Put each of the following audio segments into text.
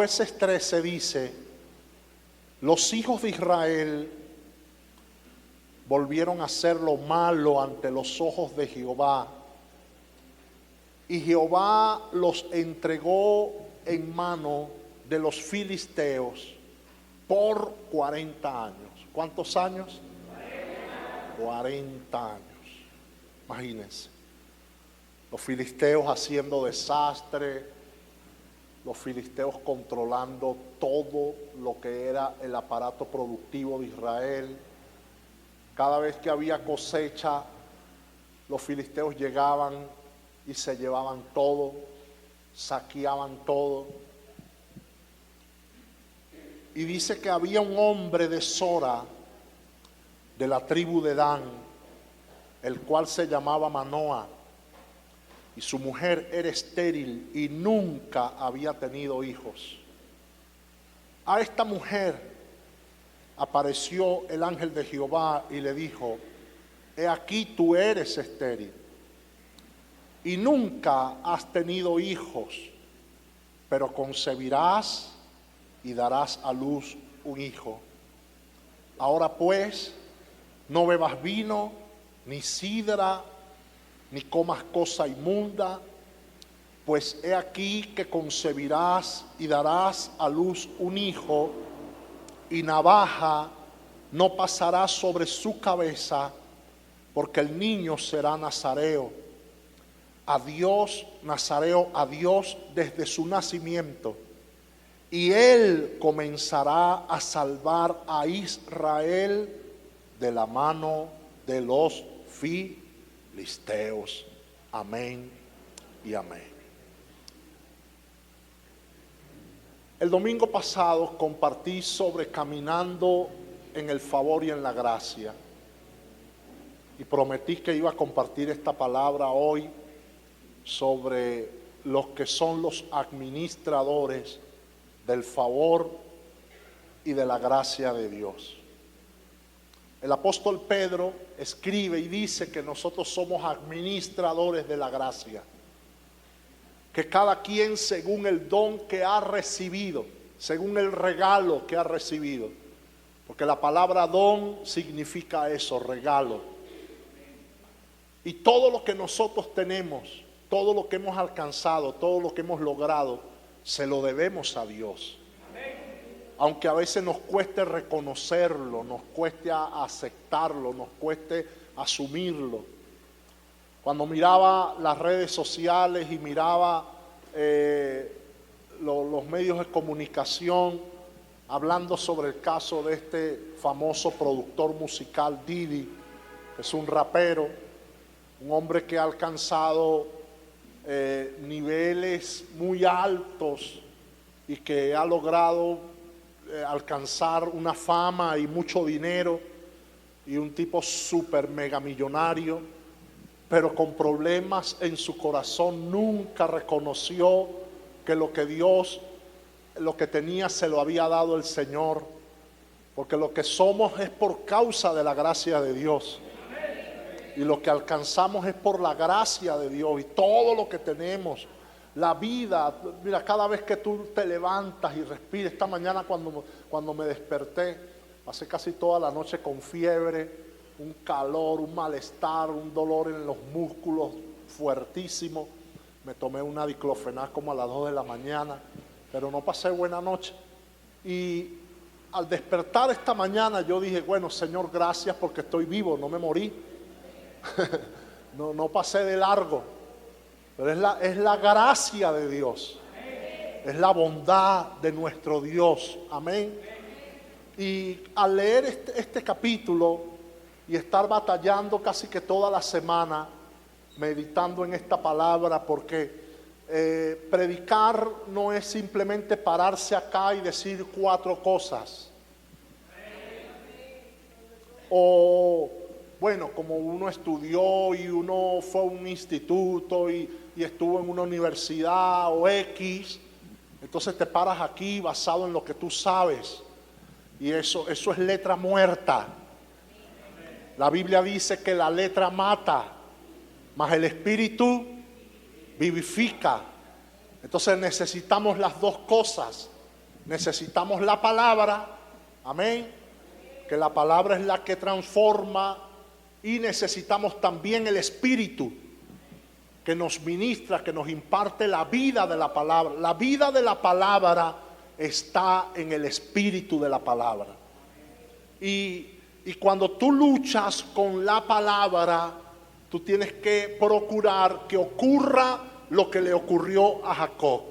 Jueces 13 dice: los hijos de Israel volvieron a hacer lo malo ante los ojos de Jehová, y Jehová los entregó en mano de los filisteos por 40 años. ¿Cuántos años? 40 años. Imagínense. Los filisteos haciendo desastre, los filisteos controlando todo lo que era el aparato productivo de Israel. Cada vez que había cosecha, los filisteos llegaban y se llevaban todo, saqueaban todo. Y dice que había un hombre de Sora, de la tribu de Dan, el cual se llamaba Manoa, y su mujer era estéril y nunca había tenido hijos. A esta mujer apareció el ángel de Jehová y le dijo: he aquí, tú eres estéril y nunca has tenido hijos, pero concebirás y darás a luz un hijo. Ahora pues, no bebas vino, ni sidra, ni comas cosa inmunda, pues he aquí que concebirás y darás a luz un hijo, y navaja no pasará sobre su cabeza, porque el niño será nazareo. A Dios, nazareo a Dios desde su nacimiento, y él comenzará a salvar a Israel de la mano de los filisteos. Amén y amén. El domingo pasado compartí sobre caminando en el favor y en la gracia, y prometí que iba a compartir esta palabra hoy sobre los que son los administradores del favor y de la gracia de Dios. El apóstol Pedro escribe y dice que nosotros somos administradores de la gracia, que cada quien según el don que ha recibido, según el regalo que ha recibido, porque la palabra don significa eso, regalo. Y todo lo que nosotros tenemos, todo lo que hemos alcanzado, todo lo que hemos logrado, se lo debemos a Dios. Aunque a veces nos cueste reconocerlo, nos cueste aceptarlo, nos cueste asumirlo. Cuando miraba las redes sociales y miraba los medios de comunicación hablando sobre el caso de este famoso productor musical Diddy, que es un rapero, un hombre que ha alcanzado niveles muy altos y que ha logrado alcanzar una fama y mucho dinero, y un tipo súper mega millonario, pero con problemas en su corazón. Nunca reconoció que lo que Dios, lo que tenía, se lo había dado el Señor, porque lo que somos es por causa de la gracia de Dios, y lo que alcanzamos es por la gracia de Dios. Y todo lo que tenemos, la vida, mira, cada vez que tú te levantas y respiras. Esta mañana cuando me desperté, pasé casi toda la noche con fiebre, un calor, un malestar, un dolor en los músculos fuertísimo. Me tomé una diclofenac como a las 2 de la mañana, pero no pasé buena noche. Y al despertar esta mañana yo dije: bueno, Señor, gracias porque estoy vivo, no me morí. no pasé de largo. Pero es la gracia de Dios, es la bondad de nuestro Dios. Amén. Y al leer este capítulo y estar batallando casi que toda la semana, meditando en esta palabra, porque predicar no es simplemente pararse acá y decir 4 cosas. O bueno, como uno estudió y uno fue a un instituto y estuvo en una universidad o X, entonces te paras aquí basado en lo que tú sabes, y eso es letra muerta. La Biblia dice que la letra mata, mas el Espíritu vivifica. Entonces necesitamos las dos cosas. necesitamos la palabra, amén, que la palabra es la que transforma, y necesitamos también el Espíritu que nos ministra, que nos imparte la vida de la palabra. La vida de la palabra está en el espíritu de la palabra. Y cuando tú luchas con la palabra, tú tienes que procurar que ocurra lo que le ocurrió a Jacob.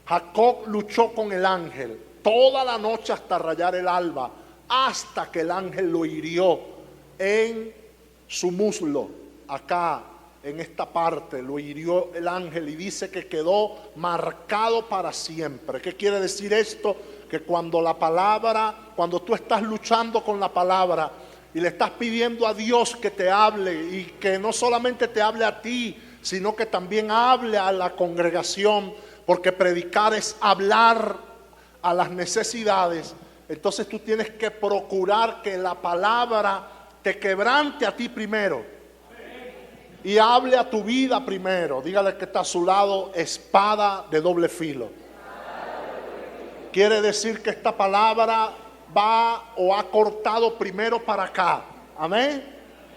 Jacob luchó con el ángel toda la noche hasta rayar el alba, hasta que el ángel lo hirió en su muslo, acá en esta parte lo hirió el ángel, y dice que quedó marcado para siempre. ¿Qué quiere decir esto? Que cuando la palabra, cuando tú estás luchando con la palabra y le estás pidiendo a Dios que te hable, y que no solamente te hable a ti, sino que también hable a la congregación, porque predicar es hablar a las necesidades, entonces tú tienes que procurar que la palabra te quebrante a ti primero y hable a tu vida primero. Dígale que está a su lado: espada de doble filo. Quiere decir que esta palabra va o ha cortado primero para acá. Amén.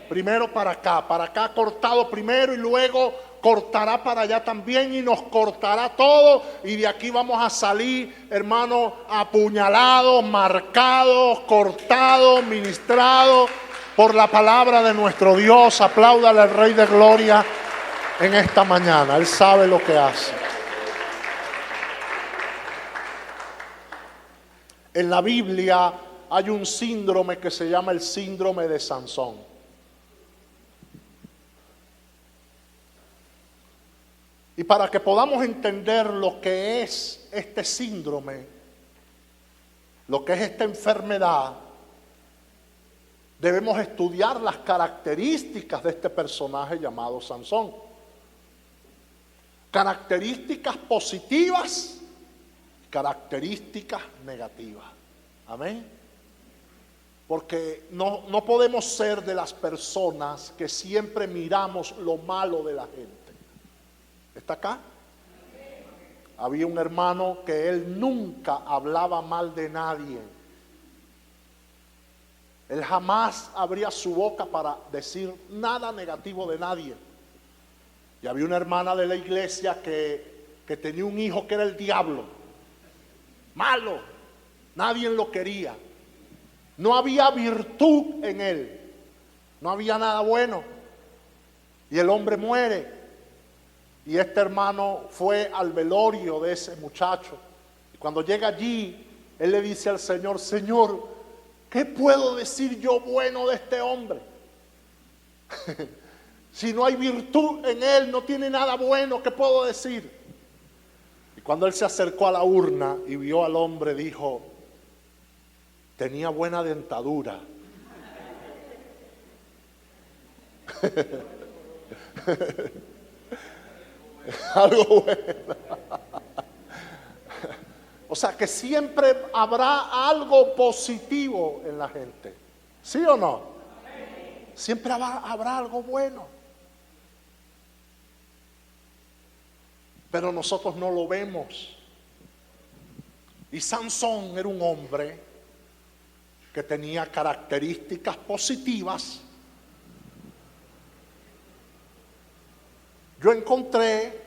Primero para acá ha cortado primero, y luego cortará para allá también, y nos cortará todo, y de aquí vamos a salir, hermano, apuñalados, marcados, cortados, ministrados por la palabra de nuestro Dios. Apláudale al Rey de Gloria en esta mañana. Él sabe lo que hace. En la Biblia hay un síndrome que se llama el síndrome de Sansón. Y para que podamos entender lo que es este síndrome, lo que es esta enfermedad, debemos estudiar las características de este personaje llamado Sansón. Características positivas, características negativas. Amén. Porque no podemos ser de las personas que siempre miramos lo malo de la gente. ¿Está acá? Había un hermano que él nunca hablaba mal de nadie. Él jamás abría su boca para decir nada negativo de nadie. Y había una hermana de la iglesia que tenía un hijo que era el diablo. Malo. Nadie lo quería. No había virtud en él. No había nada bueno. Y el hombre muere. Y este hermano fue al velorio de ese muchacho. Y cuando llega allí, él le dice al Señor: Señor, ¿qué puedo decir yo bueno de este hombre? Si no hay virtud en él, no tiene nada bueno, ¿qué puedo decir? Y cuando él se acercó a la urna y vio al hombre, dijo: tenía buena dentadura. Algo bueno. O sea que siempre habrá algo positivo en la gente. ¿Sí o no? Siempre habrá algo bueno. Pero nosotros no lo vemos. Y Sansón era un hombre que tenía características positivas. Yo encontré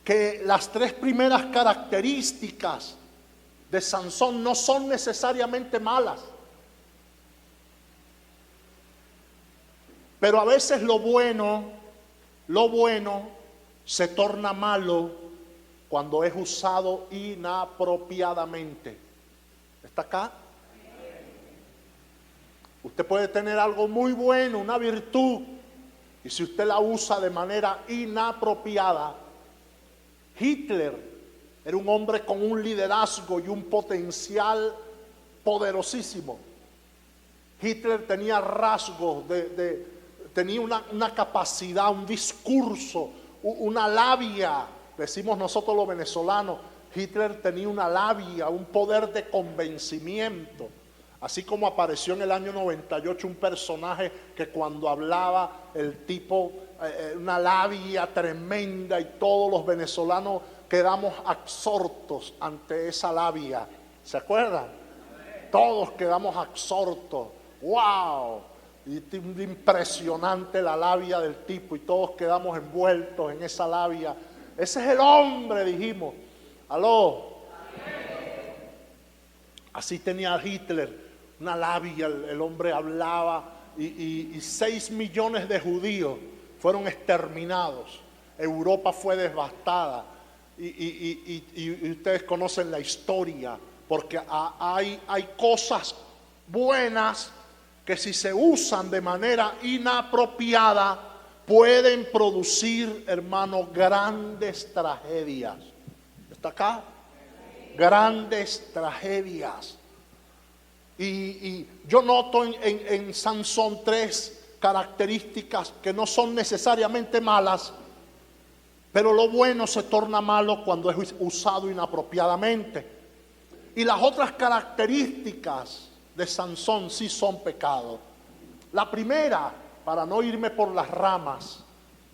que las tres primeras características de Sansón no son necesariamente malas. Pero a veces lo bueno se torna malo cuando es usado inapropiadamente. ¿Está acá? Usted puede tener algo muy bueno, una virtud, y si usted la usa de manera inapropiada. Hitler era un hombre con un liderazgo y un potencial poderosísimo. Hitler tenía rasgos, tenía una capacidad, un discurso, una labia, decimos nosotros los venezolanos. Hitler tenía una labia, un poder de convencimiento. Así como apareció en el año 98 un personaje que cuando hablaba el tipo, una labia tremenda, y todos los venezolanos quedamos absortos ante esa labia. ¿Se acuerdan? Todos quedamos absortos. ¡Wow! Y impresionante la labia del tipo, y todos quedamos envueltos en esa labia. Ese es el hombre, dijimos. Aló. Así tenía Hitler, una labia, el hombre hablaba, y 6 millones de judíos fueron exterminados. Europa fue devastada, y ustedes conocen la historia, porque hay cosas buenas que si se usan de manera inapropiada pueden producir, hermano, grandes tragedias. ¿Está acá? Grandes tragedias. Y yo noto en Sansón 3 características que no son necesariamente malas, pero lo bueno se torna malo cuando es usado inapropiadamente. Y las otras características de Sansón sí son pecado. La primera, para no irme por las ramas,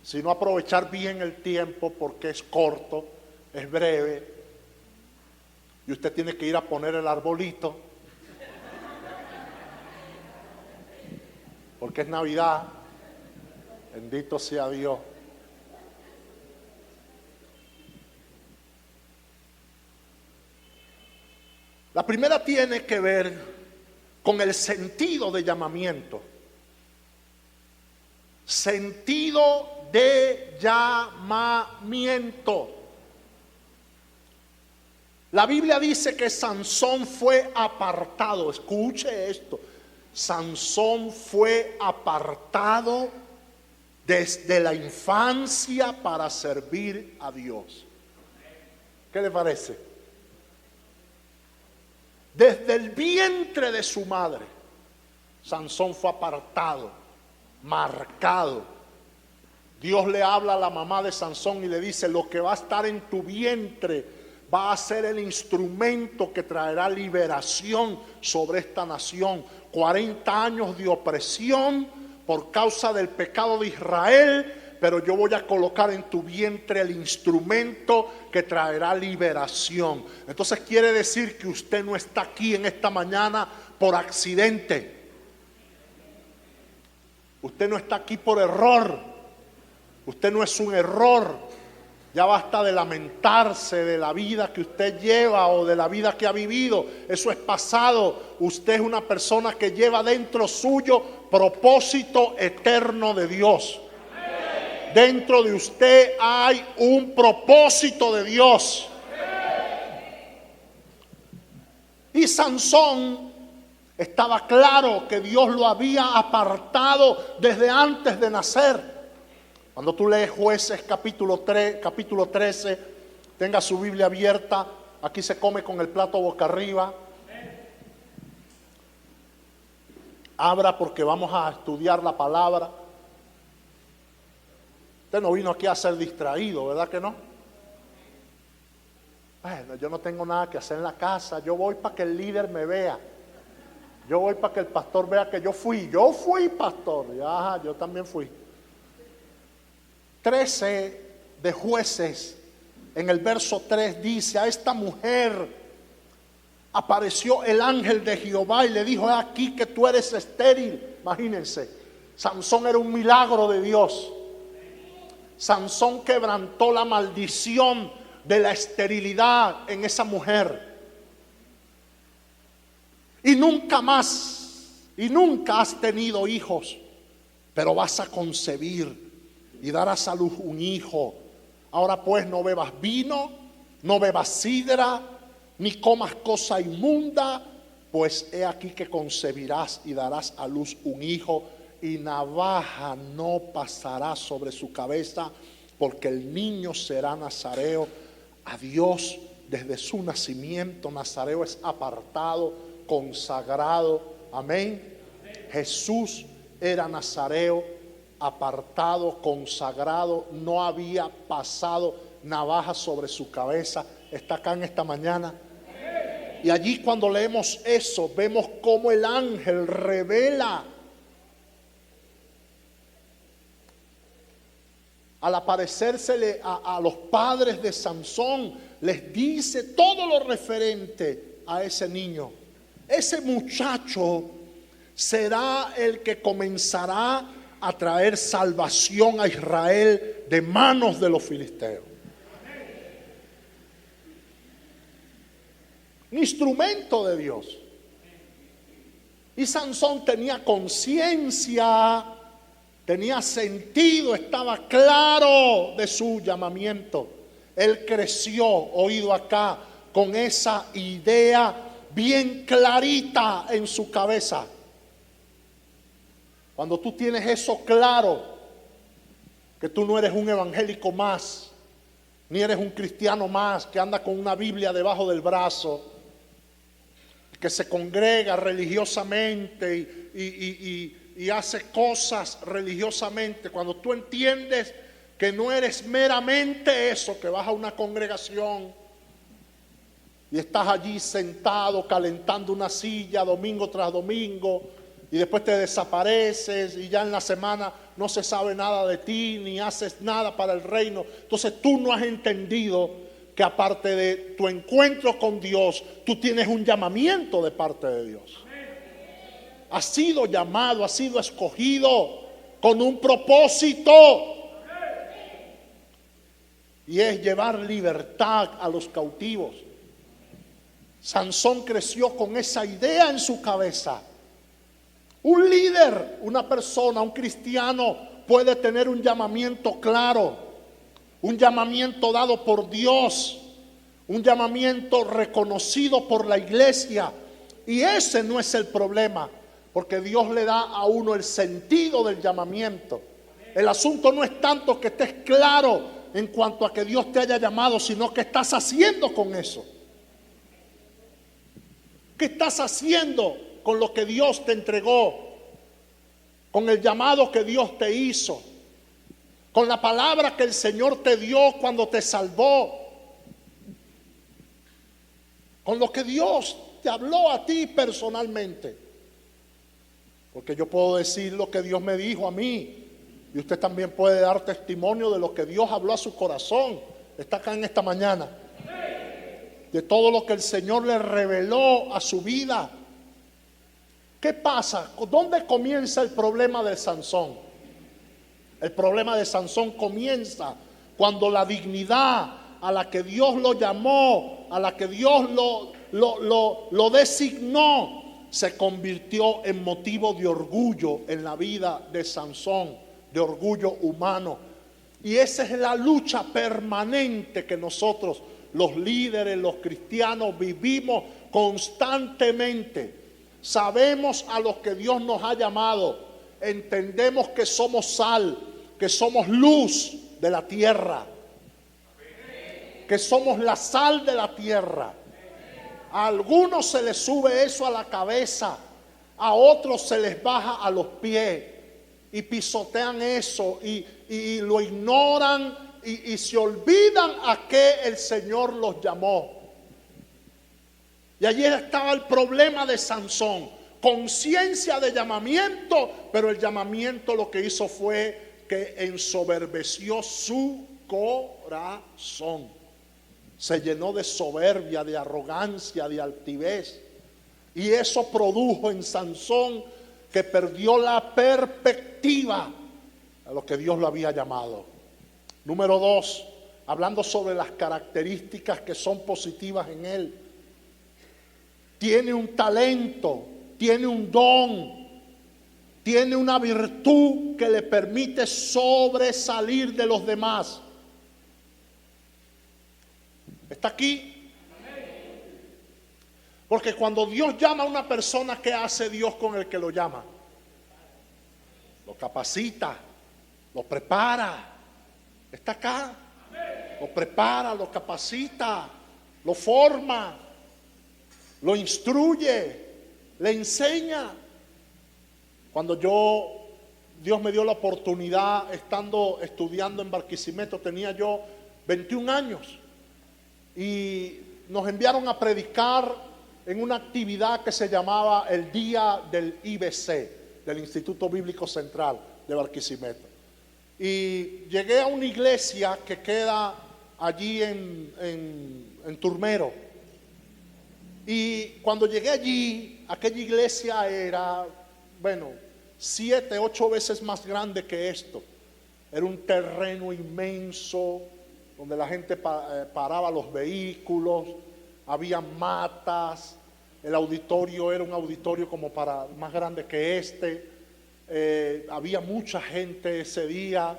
sino aprovechar bien el tiempo, porque es corto, es breve, y usted tiene que ir a poner el arbolito, porque es Navidad. Bendito sea Dios. La primera tiene que ver con el sentido de llamamiento. Sentido de llamamiento. La Biblia dice que Sansón fue apartado. Escuche esto. Sansón fue apartado desde la infancia para servir a Dios. ¿Qué le parece? Desde el vientre de su madre, Sansón fue apartado, marcado. Dios le habla a la mamá de Sansón y le dice: lo que va a estar en tu vientre va a ser el instrumento que traerá liberación sobre esta nación. 40 años de opresión por causa del pecado de Israel, pero yo voy a colocar en tu vientre el instrumento que traerá liberación. Entonces quiere decir que usted no está aquí en esta mañana por accidente. Usted no está aquí por error. Usted no es un error. Ya basta de lamentarse de la vida que usted lleva o de la vida que ha vivido. Eso es pasado. Usted es una persona que lleva dentro suyo propósito eterno de Dios. Dentro de usted hay un propósito de Dios. Y Sansón estaba claro que Dios lo había apartado desde antes de nacer. Cuando tú lees Jueces capítulo 13, tenga su Biblia abierta. Aquí se come con el plato boca arriba. Abra, porque vamos a estudiar la palabra. Usted no vino aquí a ser distraído, ¿verdad que no? Bueno, yo no tengo nada que hacer en la casa. Yo voy para que el líder me vea. Yo voy para que el pastor vea que yo fui. Yo fui pastor. Ajá, yo también fui. 13 de Jueces, en el verso 3 dice: a esta mujer apareció el ángel de Jehová y le dijo: he aquí que tú eres estéril. Imagínense, Sansón era un milagro de Dios. Sansón quebrantó la maldición de la esterilidad en esa mujer. Y nunca más, y nunca has tenido hijos, pero vas a concebir y darás a luz un hijo. Ahora pues no bebas vino, no bebas sidra, ni comas cosa inmunda, pues he aquí que concebirás y darás a luz un hijo, y navaja no pasará sobre su cabeza, porque el niño será nazareo a Dios desde su nacimiento. Nazareo es apartado, consagrado. Amén. Jesús era nazareo, apartado, consagrado. No había pasado navaja sobre su cabeza. Está acá en esta mañana. Y allí, cuando leemos eso, vemos cómo el ángel revela al aparecérsele a los padres de Sansón, les dice todo lo referente a ese niño. Ese muchacho será el que comenzará a traer salvación a Israel de manos de los filisteos. Un instrumento de Dios. Y Sansón tenía conciencia, tenía sentido, estaba claro de su llamamiento. Él creció, oído acá, con esa idea bien clarita en su cabeza. Cuando tú tienes eso claro, que tú no eres un evangélico más, ni eres un cristiano más que anda con una Biblia debajo del brazo, que se congrega religiosamente y hace cosas religiosamente. Cuando tú entiendes que no eres meramente eso, que vas a una congregación y estás allí sentado calentando una silla domingo tras domingo, y después te desapareces y ya en la semana no se sabe nada de ti, ni haces nada para el reino. Entonces tú no has entendido que aparte de tu encuentro con Dios, tú tienes un llamamiento de parte de Dios. Has sido llamado, has sido escogido con un propósito. Y es llevar libertad a los cautivos. Sansón creció con esa idea en su cabeza. Un líder, una persona, un cristiano puede tener un llamamiento claro, un llamamiento dado por Dios, un llamamiento reconocido por la iglesia, y ese no es el problema, porque Dios le da a uno el sentido del llamamiento. El asunto no es tanto que estés claro en cuanto a que Dios te haya llamado, sino que estás haciendo con eso. ¿Qué estás haciendo con lo que Dios te entregó? Con el llamado que Dios te hizo, con la palabra que el Señor te dio cuando te salvó, con lo que Dios te habló a ti personalmente. Porque yo puedo decir lo que Dios me dijo a mí, y usted también puede dar testimonio de lo que Dios habló a su corazón. Está acá en esta mañana, de todo lo que el Señor le reveló a su vida. ¿Qué pasa? ¿Dónde comienza el problema de Sansón? El problema de Sansón comienza cuando la dignidad a la que Dios lo llamó, a la que Dios lo designó, se convirtió en motivo de orgullo en la vida de Sansón, de orgullo humano. Y esa es la lucha permanente que nosotros, los líderes, los cristianos, vivimos constantemente. Sabemos a los que Dios nos ha llamado, entendemos que somos sal, que somos luz de la tierra, que somos la sal de la tierra. A algunos se les sube eso a la cabeza, a otros se les baja a los pies y pisotean eso y lo ignoran y se olvidan a qué el Señor los llamó. Y allí estaba el problema de Sansón, conciencia de llamamiento, pero el llamamiento lo que hizo fue que ensoberbeció su corazón. Se llenó de soberbia, de arrogancia, de altivez. Y eso produjo en Sansón que perdió la perspectiva a lo que Dios lo había llamado. Número 2, hablando sobre las características que son positivas en él. Tiene un talento, tiene un don, tiene una virtud que le permite sobresalir de los demás. ¿Está aquí? Porque cuando Dios llama a una persona, ¿qué hace Dios con el que lo llama? Lo capacita, lo prepara. ¿Está acá? Lo prepara, lo capacita, lo forma, lo instruye, le enseña. Cuando Dios me dio la oportunidad, estando estudiando en Barquisimeto, tenía yo 21 años. Y nos enviaron a predicar en una actividad que se llamaba el Día del IBC, del Instituto Bíblico Central de Barquisimeto. Y llegué a una iglesia que queda allí en Turmero. Y cuando llegué allí, aquella iglesia era, 7, 8 veces más grande que esto. Era un terreno inmenso donde la gente paraba los vehículos, había matas, el auditorio era un auditorio como para más grande que este. Había mucha gente ese día,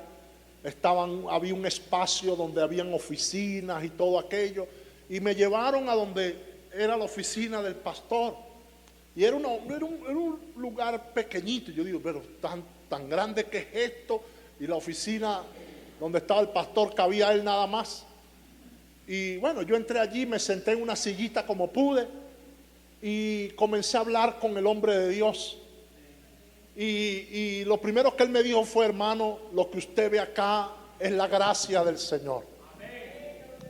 había un espacio donde habían oficinas y todo aquello, y me llevaron a donde era la oficina del pastor, y era un lugar pequeñito. Yo digo, pero tan grande que es esto, y la oficina donde estaba el pastor cabía él nada más. Y yo entré allí, me senté en una sillita como pude, y comencé a hablar con el hombre de Dios. Y lo primero que él me dijo fue: hermano, lo que usted ve acá es la gracia del Señor.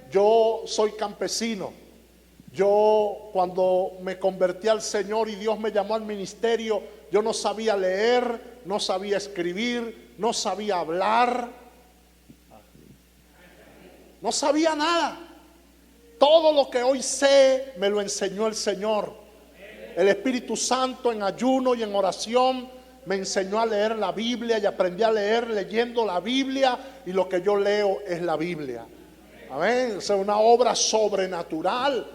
Yo soy campesino. Yo, cuando me convertí al Señor y Dios me llamó al ministerio, yo no sabía leer, no sabía escribir, no sabía hablar, no sabía nada. Todo lo que hoy sé me lo enseñó el Señor. El Espíritu Santo, en ayuno y en oración, me enseñó a leer la Biblia, y aprendí a leer leyendo la Biblia, y lo que yo leo es la Biblia. Amén. Es una obra sobrenatural.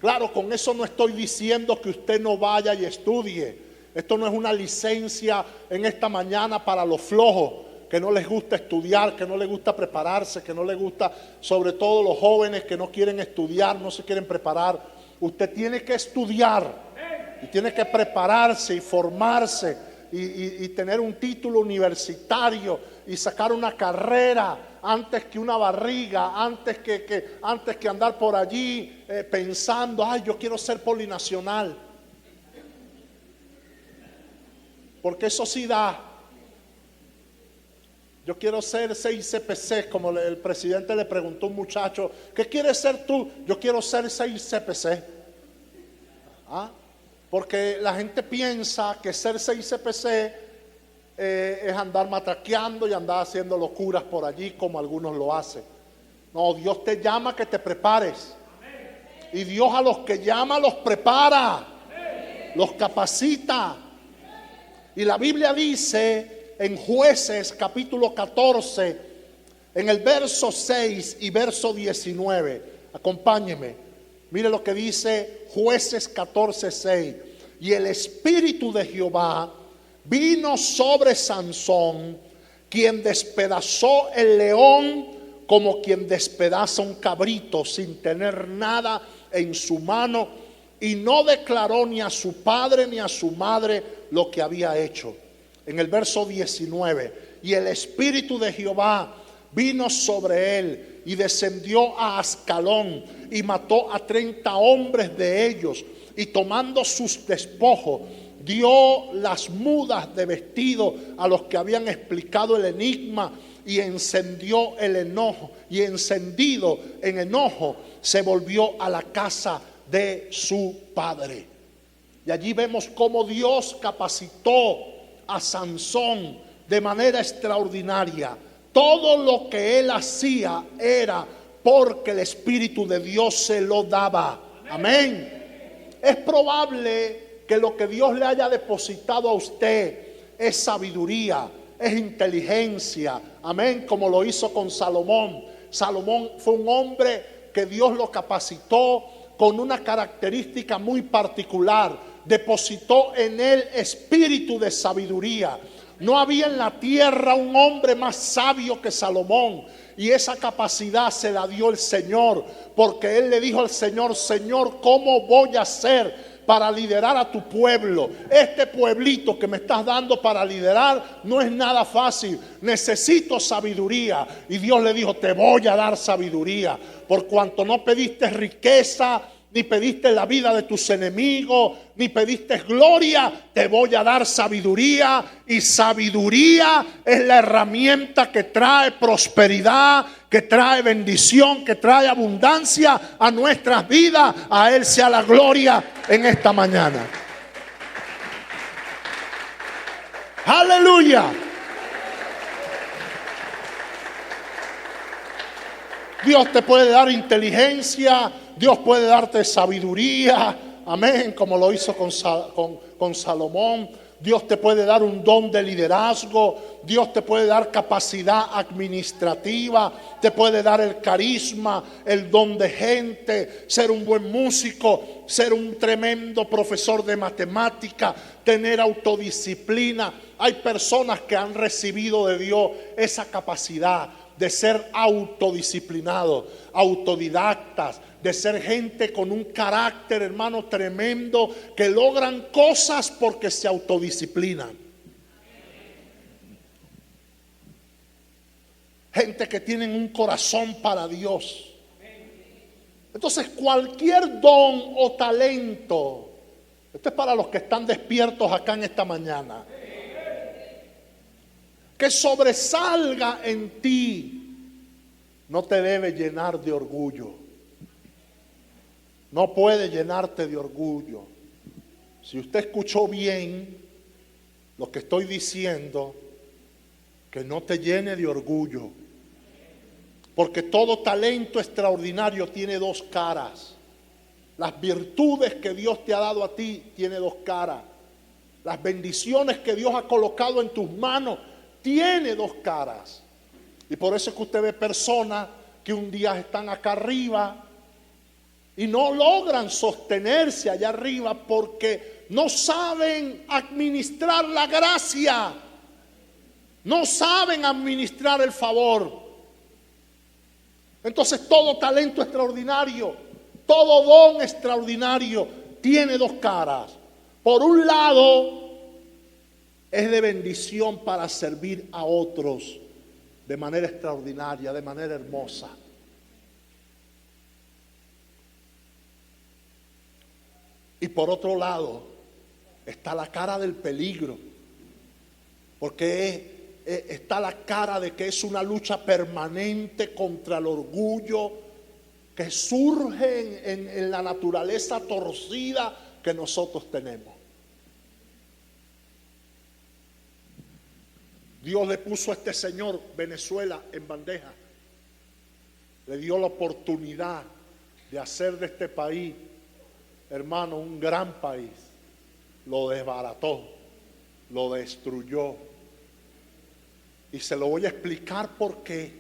Claro, con eso no estoy diciendo que usted no vaya y estudie. Esto no es una licencia en esta mañana para los flojos, que no les gusta estudiar, que no les gusta prepararse, que no les gusta, sobre todo los jóvenes que no quieren estudiar, no se quieren preparar. Usted tiene que estudiar y tiene que prepararse y formarse y tener un título universitario y sacar una carrera antes que una barriga, antes que andar por allí pensando: ay, yo quiero ser polinacional. Porque eso sí da. Yo quiero ser 6 CPC, como el presidente le preguntó a un muchacho: ¿qué quieres ser tú? Yo quiero ser 6 CPC. Porque la gente piensa que ser 6 CPC es andar matraqueando y andar haciendo locuras por allí como algunos lo hacen. No, Dios te llama a que te prepares. Y Dios a los que llama los prepara, los capacita. Y la Biblia dice en Jueces capítulo 14, en el verso 6 y verso 19, acompáñeme, mire lo que dice Jueces 14, 6. Y el Espíritu de Jehová vino sobre Sansón, quien despedazó el león como quien despedaza un cabrito sin tener nada en su mano, y no declaró ni a su padre ni a su madre lo que había hecho. En el verso 19, y el Espíritu de Jehová vino sobre él y descendió a Ascalón y mató a 30 hombres de ellos, y tomando sus despojos dio las mudas de vestido a los que habían explicado el enigma, y encendió el enojo, y encendido en enojo se volvió a la casa de su padre. Y allí vemos cómo Dios capacitó a Sansón de manera extraordinaria. Todo lo que él hacía era porque el Espíritu de Dios se lo daba. Amén. Es probable que lo que Dios le haya depositado a usted es sabiduría, es inteligencia. Amén, como lo hizo con Salomón. Salomón fue un hombre que Dios lo capacitó con una característica muy particular. Depositó en él espíritu de sabiduría. No había en la tierra un hombre más sabio que Salomón, y esa capacidad se la dio el Señor, porque él le dijo al Señor: Señor, ¿cómo voy a hacer para liderar a tu pueblo? Este pueblito que me estás dando para liderar no es nada fácil, necesito sabiduría. Y Dios le dijo: te voy a dar sabiduría, por cuanto no pediste riqueza, ni pediste la vida de tus enemigos, ni pediste gloria, te voy a dar sabiduría. Y sabiduría es la herramienta que trae prosperidad, que trae bendición, que trae abundancia a nuestras vidas. A Él sea la gloria en esta mañana. Aleluya. Dios te puede dar inteligencia, Dios puede darte sabiduría, amén, como lo hizo con Salomón. Dios te puede dar un don de liderazgo, Dios te puede dar capacidad administrativa, te puede dar el carisma, el don de gente, ser un buen músico, ser un tremendo profesor de matemática, tener autodisciplina. Hay personas que han recibido de Dios esa capacidad de ser autodisciplinados, autodidactas, de ser gente con un carácter, hermano, tremendo, que logran cosas porque se autodisciplinan. Gente que tienen un corazón para Dios. Entonces, cualquier don o talento, esto es para los que están despiertos acá en esta mañana, que sobresalga en ti, no te debe llenar de orgullo. No puede llenarte de orgullo. Si usted escuchó bien lo que estoy diciendo, que no te llene de orgullo. Porque todo talento extraordinario tiene dos caras. Las virtudes que Dios te ha dado a ti tiene dos caras. Las bendiciones que Dios ha colocado en tus manos tiene dos caras. Y por eso es que usted ve personas que un día están acá arriba y no logran sostenerse allá arriba porque no saben administrar la gracia, no saben administrar el favor. Entonces todo talento extraordinario, todo don extraordinario tiene dos caras. Por un lado es de bendición para servir a otros de manera extraordinaria, de manera hermosa. Y por otro lado está la cara del peligro, porque está la cara de que es una lucha permanente contra el orgullo que surge en la naturaleza torcida que nosotros tenemos. Dios le puso a este señor Venezuela en bandeja, le dio la oportunidad de hacer de este país, hermano, un gran país. Lo desbarató, lo destruyó. Y se lo voy a explicar por qué.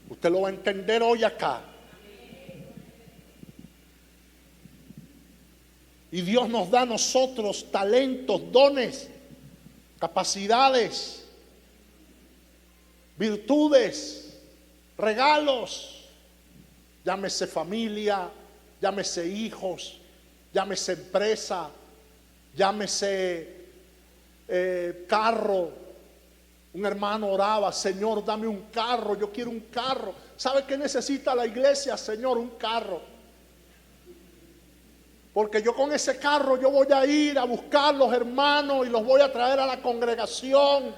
Usted lo va a entender hoy acá. Y Dios nos da a nosotros talentos, dones, capacidades, virtudes, regalos. Llámese familia, llámese hijos, llámese empresa, llámese carro. Un hermano oraba: Señor, dame un carro, yo quiero un carro. ¿Sabe qué necesita la iglesia? Señor, un carro. Porque yo con ese carro yo voy a ir a buscar los hermanos y los voy a traer a la congregación.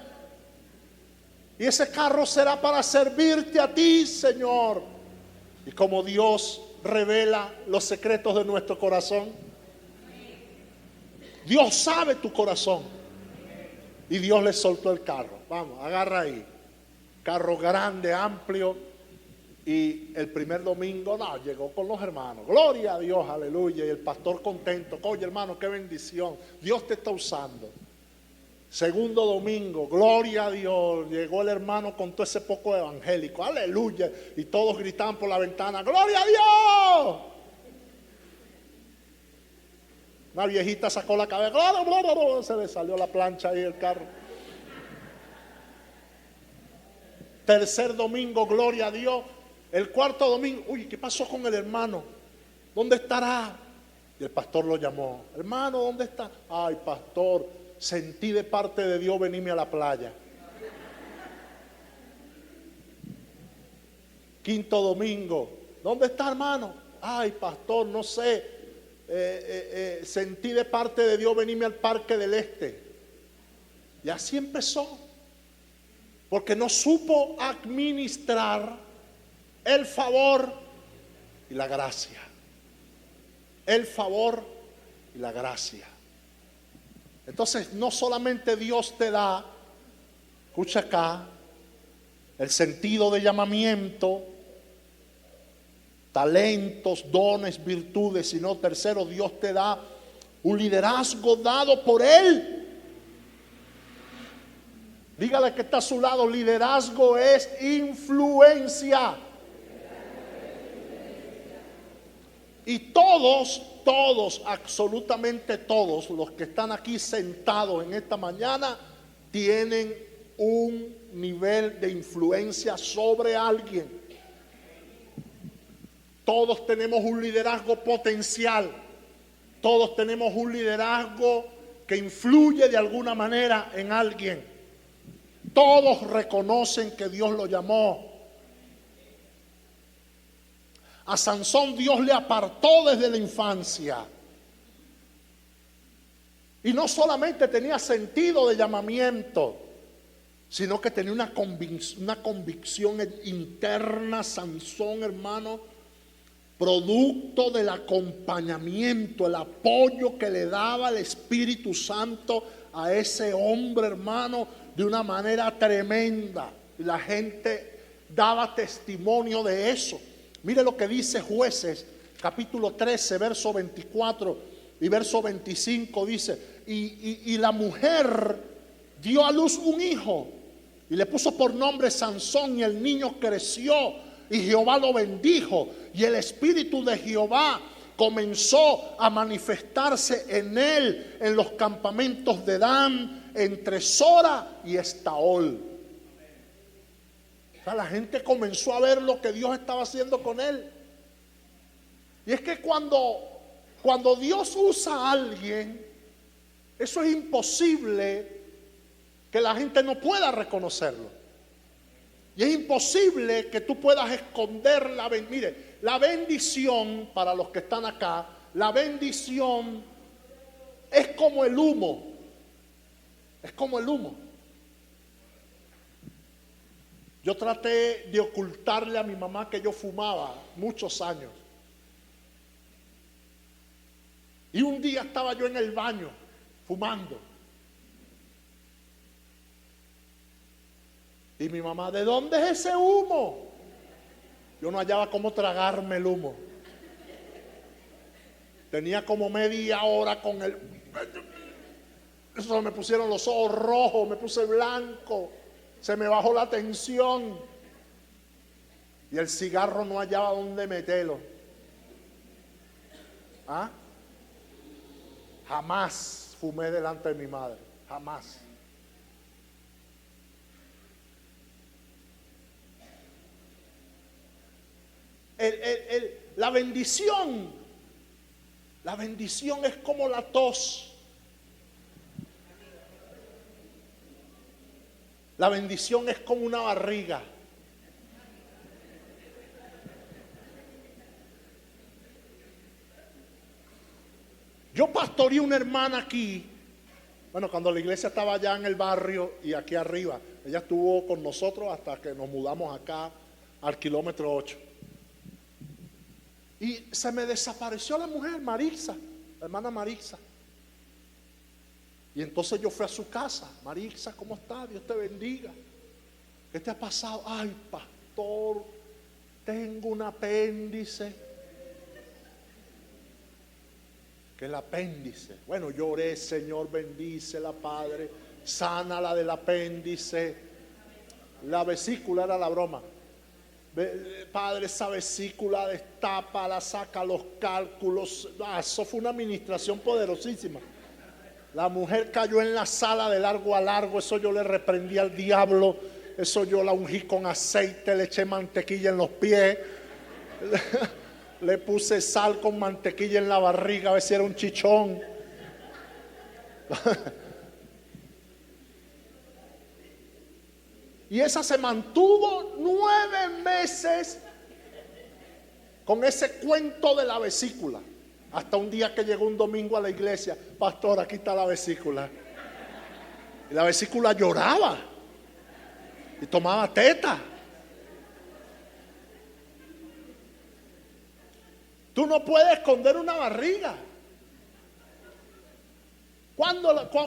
Y ese carro será para servirte a ti, Señor. Y como Dios revela los secretos de nuestro corazón, Dios sabe tu corazón. Y Dios le soltó el carro. Vamos, agarra ahí. Carro grande, amplio. Y el primer domingo, llegó con los hermanos. Gloria a Dios, aleluya. Y el pastor contento. Oye, hermano, qué bendición. Dios te está usando. Segundo domingo, gloria a Dios. Llegó el hermano con todo ese poco evangélico. Aleluya. Y todos gritaban por la ventana: ¡Gloria a Dios! Una viejita sacó la cabeza. Se le salió la plancha ahí del carro. Tercer domingo, gloria a Dios. El cuarto domingo, uy, ¿qué pasó con el hermano? ¿Dónde estará? Y el pastor lo llamó: hermano, ¿dónde está? Ay, pastor, sentí de parte de Dios venirme a la playa. Quinto domingo, ¿dónde está, hermano? Ay, pastor, no sé, sentí de parte de Dios venirme al Parque del Este. Y así empezó, porque no supo administrar el favor y la gracia. El favor y la gracia. Entonces, no solamente Dios te da, escucha acá, el sentido de llamamiento, talentos, dones, virtudes, sino tercero, Dios te da un liderazgo dado por Él. Dígale que está a su lado, liderazgo es influencia. Y todos, absolutamente todos los que están aquí sentados en esta mañana tienen un nivel de influencia sobre alguien. Todos tenemos un liderazgo potencial. Todos tenemos un liderazgo que influye de alguna manera en alguien. Todos reconocen que Dios lo llamó. A Sansón Dios le apartó desde la infancia. Y no solamente tenía sentido de llamamiento, sino que tenía una convicción interna. Sansón, hermano, producto del acompañamiento, el apoyo que le daba el Espíritu Santo a ese hombre, hermano, de una manera tremenda. Y la gente daba testimonio de eso. Mire lo que dice Jueces, capítulo 13, verso 24 y verso 25, dice, y la mujer dio a luz un hijo y le puso por nombre Sansón, y el niño creció y Jehová lo bendijo, y el Espíritu de Jehová comenzó a manifestarse en él en los campamentos de Dan, entre Sora y Estaol. O sea, la gente comenzó a ver lo que Dios estaba haciendo con él. Y es que cuando Dios usa a alguien, eso es imposible que la gente no pueda reconocerlo. Y es imposible que tú puedas esconder la bendición. Mire, la bendición, para los que están acá, la bendición es como el humo. Es como el humo. Yo traté de ocultarle a mi mamá que yo fumaba muchos años. Y un día estaba yo en el baño fumando. Y mi mamá, ¿de dónde es ese humo? Yo no hallaba cómo tragarme el humo. Tenía como media hora con el... Eso me pusieron los ojos rojos, me puse blanco. Se me bajó la tensión. Y el cigarro no hallaba dónde meterlo. ¿Ah? Jamás fumé delante de mi madre. Jamás. La bendición es como la tos. La bendición es como una barriga. Yo pastoreé una hermana aquí, bueno, cuando la iglesia estaba allá en el barrio y aquí arriba. Ella estuvo con nosotros hasta que nos mudamos acá al kilómetro 8. Y se me desapareció la mujer, Marixa, la hermana Marixa. Y entonces yo fui a su casa. Marixa, ¿cómo está? Dios te bendiga. ¿Qué te ha pasado? Ay, pastor, tengo un apéndice. ¿Qué es el apéndice? Bueno, lloré, Señor, bendícela, Padre. Sánala del apéndice. La vesícula era la broma. Padre, esa vesícula destápala, saca los cálculos. Eso fue una administración poderosísima. La mujer cayó en la sala de largo a largo. Eso yo le reprendí al diablo. Eso yo la ungí con aceite, le eché mantequilla en los pies. Le puse sal con mantequilla en la barriga a ver si era un chichón. Y esa se mantuvo 9 meses con ese cuento de la vesícula. Hasta un día que llegó un domingo a la iglesia. Pastor, aquí está la vesícula. Y la vesícula lloraba. Y tomaba teta. Tú no puedes esconder una barriga.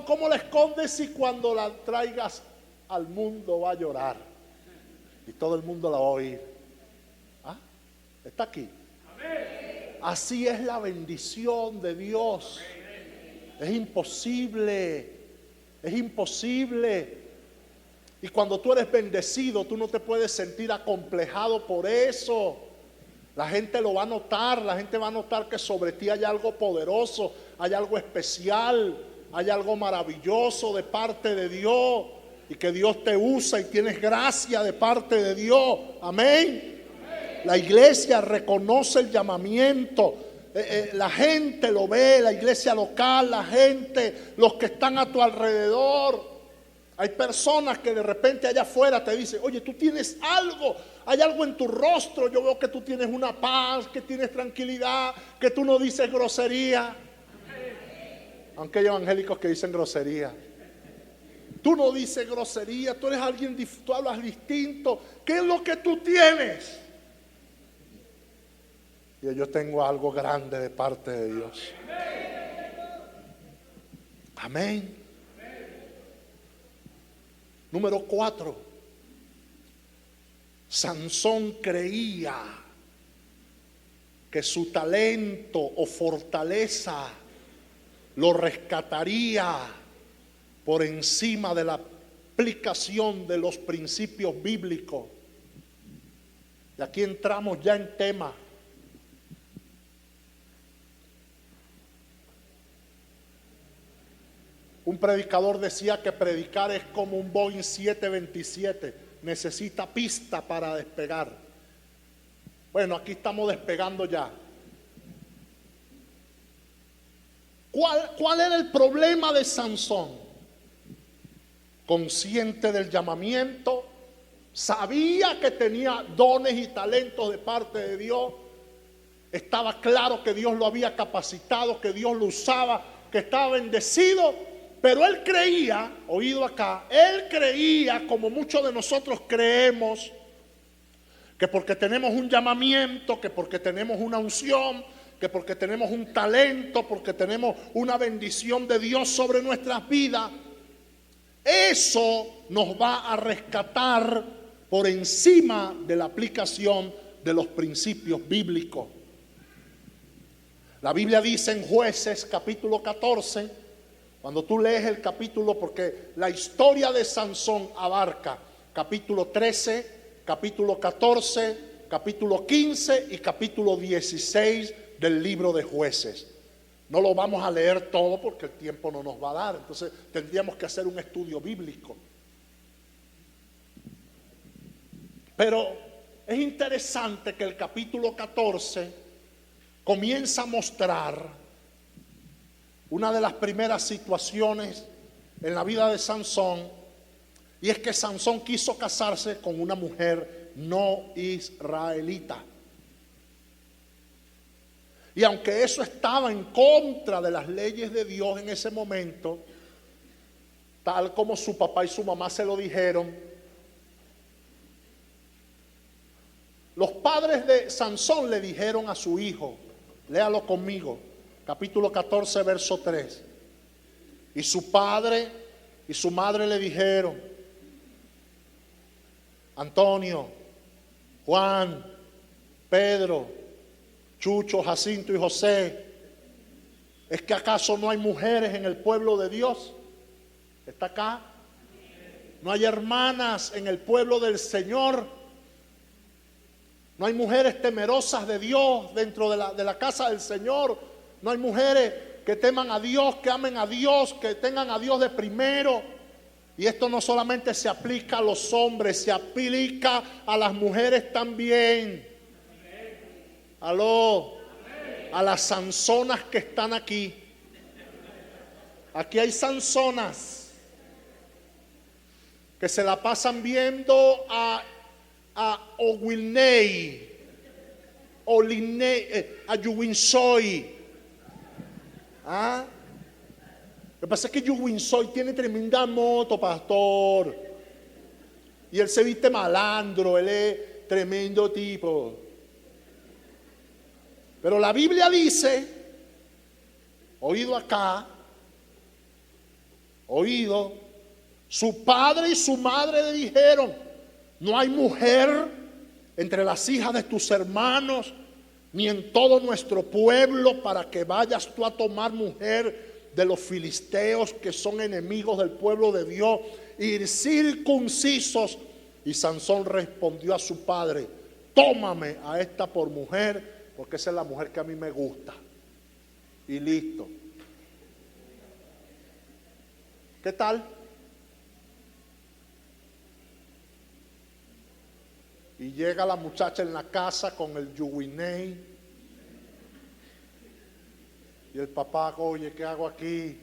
¿Cómo la escondes si cuando la traigas al mundo va a llorar? Y todo el mundo la va a oír. ¿Ah? Está aquí. Así es la bendición de Dios. Es imposible. Es imposible. Y cuando tú eres bendecido, tú no te puedes sentir acomplejado por eso. La gente lo va a notar. La gente va a notar que sobre ti hay algo poderoso, hay algo especial, hay algo maravilloso de parte de Dios. Y que Dios te usa y tienes gracia de parte de Dios. Amén. La iglesia reconoce el llamamiento. La gente lo ve, la iglesia local, la gente, los que están a tu alrededor. Hay personas que de repente allá afuera te dicen: oye, tú tienes algo, hay algo en tu rostro. Yo veo que tú tienes una paz, que tienes tranquilidad, que tú no dices grosería. Aunque hay evangélicos que dicen grosería. Tú no dices grosería, tú eres alguien, tú hablas distinto. ¿Qué es lo que tú tienes? Y yo tengo algo grande de parte de Dios. Amén. Número 4. Sansón creía que su talento o fortaleza lo rescataría por encima de la aplicación de los principios bíblicos. Y aquí entramos ya en tema. Un predicador decía que predicar es como un Boeing 727, necesita pista para despegar. Bueno, aquí estamos despegando ya. ¿Cuál era el problema de Sansón? Consciente del llamamiento, sabía que tenía dones y talentos de parte de Dios, estaba claro que Dios lo había capacitado, que Dios lo usaba, que estaba bendecido. Pero él creía, oído acá, él creía, como muchos de nosotros creemos, que porque tenemos un llamamiento, que porque tenemos una unción, que porque tenemos un talento, porque tenemos una bendición de Dios sobre nuestras vidas, eso nos va a rescatar por encima de la aplicación de los principios bíblicos. La Biblia dice en Jueces capítulo 14, cuando tú lees el capítulo, porque la historia de Sansón abarca capítulo 13, capítulo 14, capítulo 15 y capítulo 16 del libro de Jueces. No lo vamos a leer todo porque el tiempo no nos va a dar, entonces tendríamos que hacer un estudio bíblico. Pero es interesante que el capítulo 14 comienza a mostrar una de las primeras situaciones en la vida de Sansón, y es que Sansón quiso casarse con una mujer no israelita. Y aunque eso estaba en contra de las leyes de Dios en ese momento, tal como su papá y su mamá se lo dijeron, los padres de Sansón le dijeron a su hijo, léalo conmigo, capítulo 14, verso 3. Y su padre y su madre le dijeron: Antonio, Juan, Pedro, Chucho, Jacinto y José, ¿es que acaso no hay mujeres en el pueblo de Dios? ¿Está acá? ¿No hay hermanas en el pueblo del Señor? ¿No hay mujeres temerosas de Dios dentro de la casa del Señor? ¿No hay mujeres que teman a Dios, que amen a Dios, que tengan a Dios de primero? Y esto no solamente se aplica a los hombres, se aplica a las mujeres también. Aló, a las Sansonas que están aquí. Aquí hay Sansonas que se la pasan viendo a Owilney, a Yuwinsoy. ¿Ah? Lo que pasa es que Yuwinsoy tiene tremenda moto, pastor. Y él se viste malandro, él es tremendo tipo. Pero la Biblia dice, oído acá, oído, su padre y su madre le dijeron: no hay mujer entre las hijas de tus hermanos, ni en todo nuestro pueblo, para que vayas tú a tomar mujer de los filisteos, que son enemigos del pueblo de Dios, incircuncisos. Y Sansón respondió a su padre: tómame a esta por mujer, porque esa es la mujer que a mí me gusta. Y listo. ¿Qué tal? Y llega la muchacha en la casa con el yuguiney. Y el papá: oye, ¿qué hago aquí?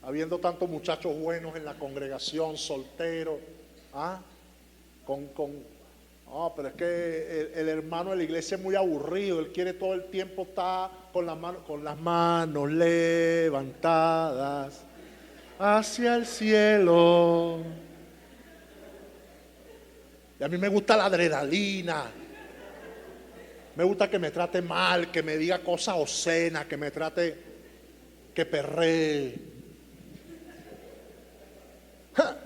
Habiendo tantos muchachos buenos en la congregación, solteros. Pero es que el hermano de la iglesia es muy aburrido. Él quiere todo el tiempo estar con las manos levantadas hacia el cielo. Y a mí me gusta la adrenalina. Me gusta que me trate mal, que me diga cosas obscenas, que me trate, que perree. ¡Ja!